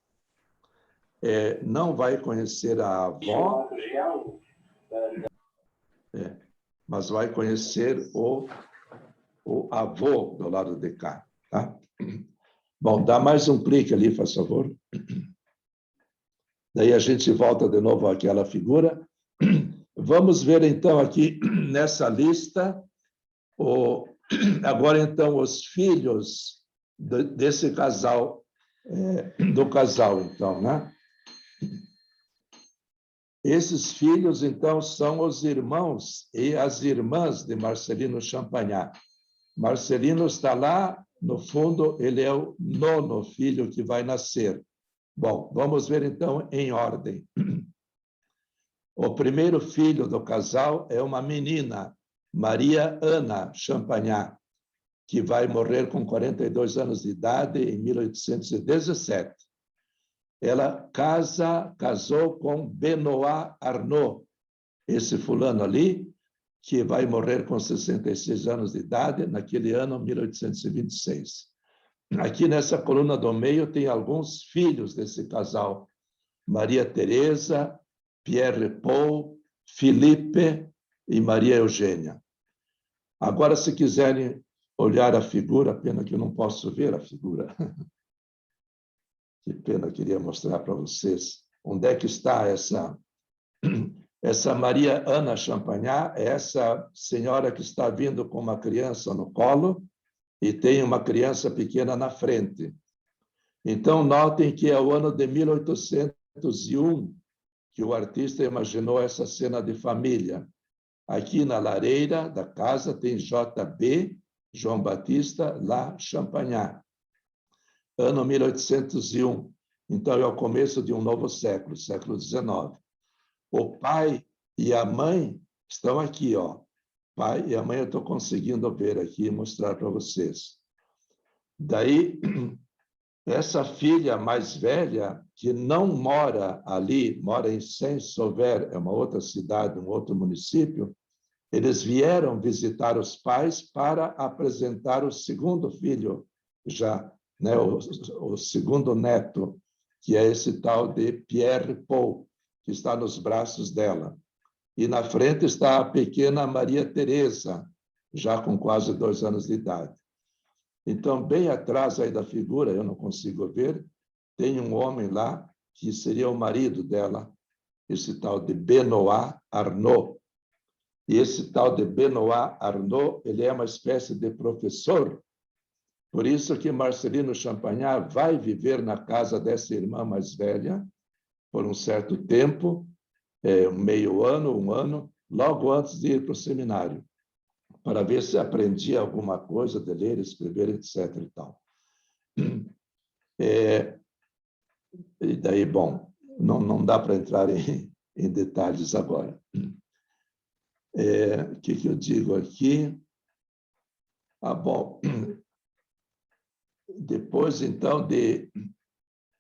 não vai conhecer a avó, mas vai conhecer o avô do lado de cá. Tá? Bom, dá mais um clique ali, faz favor. Daí a gente volta de novo àquela figura. Vamos ver, então, aqui nessa lista, agora, então, os filhos desse casal, do casal, então, né? Esses filhos, então, são os irmãos e as irmãs de Marcelino Champagnat. Marcelino está lá, no fundo, ele é o 9º filho que vai nascer. Bom, vamos ver, então, em ordem. O primeiro filho do casal é uma menina, Maria Ana Champagnat, que vai morrer com 42 anos de idade em 1817. Ela casou com Benoit Arnaud, esse fulano ali, que vai morrer com 66 anos de idade, naquele ano, 1826. Aqui nessa coluna do meio tem alguns filhos desse casal. Maria Teresa, Pierre Paul, Felipe e Maria Eugênia. Agora, se quiserem olhar a figura, pena que eu não posso ver a figura. Que pena, eu queria mostrar para vocês. Onde é que está essa Maria Ana Champagnat? É essa senhora que está vindo com uma criança no colo e tem uma criança pequena na frente. Então, notem que é o ano de 1801 que o artista imaginou essa cena de família. Aqui na lareira da casa tem JB, João Batista, lá Champagnat. Ano 1801. Então, é o começo de um novo século, século XIX. O pai e a mãe estão aqui, ó. Pai e a mãe eu estou conseguindo ver aqui e mostrar para vocês. Daí, essa filha mais velha, que não mora ali, mora em Saint-Sauveur, é uma outra cidade, um outro município, eles vieram visitar os pais para apresentar o segundo filho já, né, o segundo neto, que é esse tal de Pierre Paul, que está nos braços dela. E na frente está a pequena Maria Teresa, já com quase 2 anos de idade. Então, bem atrás aí da figura, eu não consigo ver, tem um homem lá, que seria o marido dela, esse tal de Benoit Arnaud. E esse tal de Benoît Arnault, ele é uma espécie de professor. Por isso que Marcelino Champagnat vai viver na casa dessa irmã mais velha por um certo tempo, meio ano, um ano, logo antes de ir para o seminário, para ver se aprendia alguma coisa de ler, escrever, etc. E tal. E daí, bom, não dá para entrar em detalhes agora. O que eu digo aqui? Bom, depois, então, de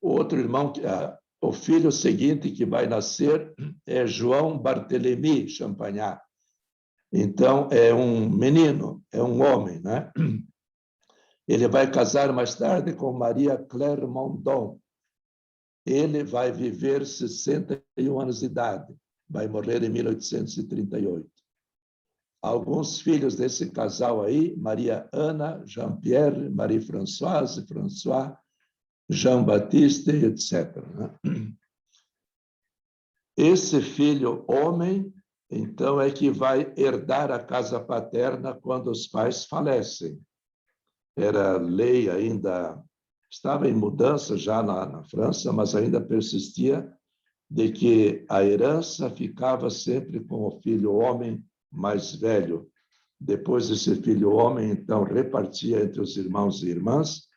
outro irmão, o filho seguinte que vai nascer é João Barthélemy Champagnat. Então, é um menino, é um homem, né? Ele vai casar mais tarde com Maria Claire Mondon. Ele vai viver 61 anos de idade, vai morrer em 1838. Alguns filhos desse casal aí, Maria Ana, Jean-Pierre, Marie-Françoise, François, Jean-Baptiste, etc. Esse filho homem, então, é que vai herdar a casa paterna quando os pais falecem. Era lei ainda, estava em mudança já na França, mas ainda persistia de que a herança ficava sempre com o filho homem mais velho. Depois esse filho homem, então, repartia entre os irmãos e irmãs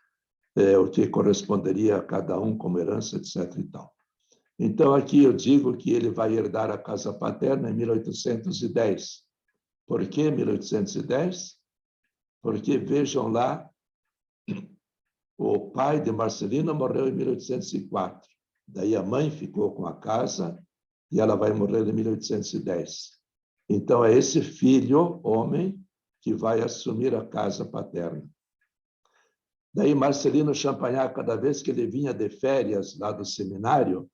o que corresponderia a cada um como herança, etc. e tal. Então, aqui eu digo que ele vai herdar a casa paterna em 1810. Por que 1810? Porque, vejam lá, o pai de Marcelino morreu em 1804. Daí a mãe ficou com a casa e ela vai morrer em 1810. Então, é esse filho, homem, que vai assumir a casa paterna. Daí Marcelino Champagnat, cada vez que ele vinha de férias lá do seminário,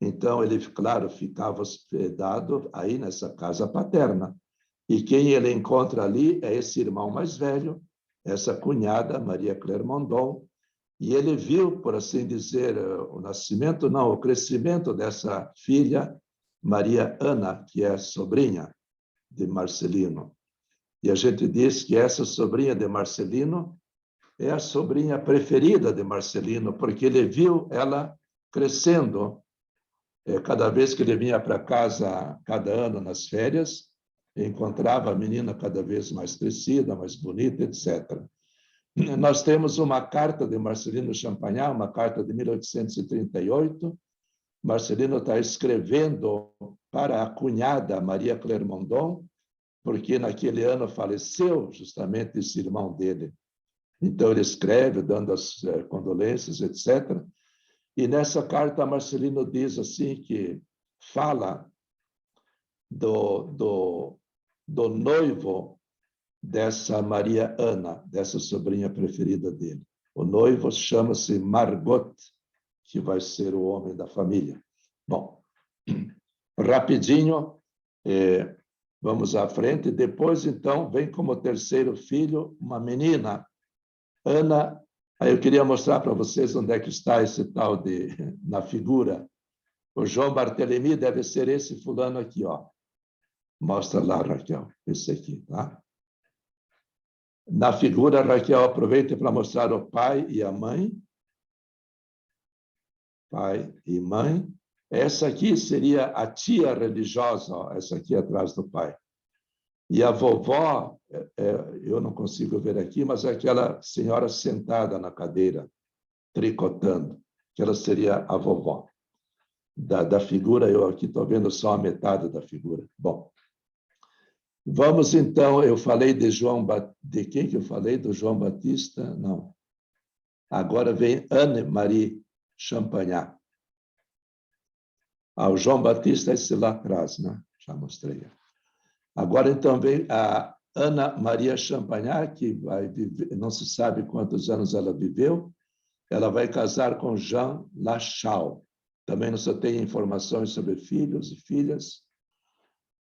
então ele, claro, ficava hospedado aí nessa casa paterna. E quem ele encontra ali é esse irmão mais velho, essa cunhada, Maria Claire Mondon, e ele viu, por assim dizer, o crescimento dessa filha, Maria Ana, que é sobrinha de Marcelino. E a gente diz que essa sobrinha de Marcelino é a sobrinha preferida de Marcelino, porque ele viu ela crescendo. Cada vez que ele vinha para casa, cada ano nas férias, encontrava a menina cada vez mais crescida, mais bonita, etc. Nós temos uma carta de Marcelino Champagnat, uma carta de 1838. Marcelino está escrevendo para a cunhada Maria Claire Mondon, porque naquele ano faleceu justamente esse irmão dele. Então, ele escreve, dando as condolências, etc. E nessa carta, Marcelino diz assim que fala do noivo dessa Maria Ana, dessa sobrinha preferida dele. O noivo chama-se Margot, que vai ser o homem da família. Bom, rapidinho, vamos à frente. Depois, então, vem como terceiro filho uma menina, Ana. Aí eu queria mostrar para vocês onde é que está esse tal na figura. O João Barthélemy deve ser esse fulano aqui, ó. Mostra lá, Raquel, esse aqui, tá? Na figura, Raquel, aproveita para mostrar o pai e a mãe. Pai e mãe. Essa aqui seria a tia religiosa, ó, essa aqui atrás do pai. E a vovó, eu não consigo ver aqui, mas é aquela senhora sentada na cadeira, tricotando, que ela seria a vovó. Da figura, eu aqui estou vendo só a metade da figura. Bom, vamos então, eu falei de quem que eu falei? Do João Batista? Não. Agora vem Anne-Marie Champagnat. O João Batista é esse lá atrás, né? Já mostrei. Agora, então, vem a Ana Maria Champagnat, que vai viver, não se sabe quantos anos ela viveu, ela vai casar com Jean Lachau. Também não se tem informações sobre filhos e filhas.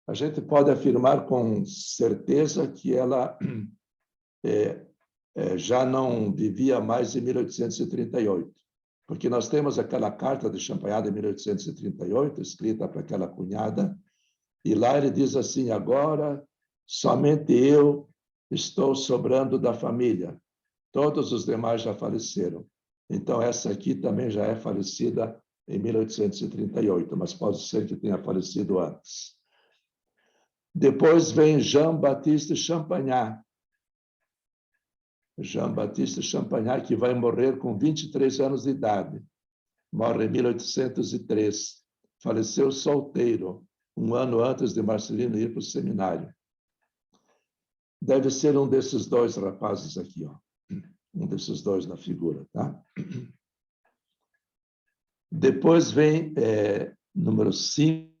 A gente pode afirmar com certeza que ela já não vivia mais em 1838, porque nós temos aquela carta de Champagnat de 1838, escrita para aquela cunhada, E lá ele diz assim: agora somente eu estou sobrando da família. Todos os demais já faleceram. Então, essa aqui também já é falecida em 1838, mas pode ser que tenha falecido antes. Depois vem Jean-Baptiste Champagnat. Jean-Baptiste Champagnat, que vai morrer com 23 anos de idade. Morre em 1803. Faleceu solteiro, um ano antes de Marcelino ir para o seminário. Deve ser um desses dois rapazes aqui, ó. Um desses dois na figura, tá? Depois vem número 5,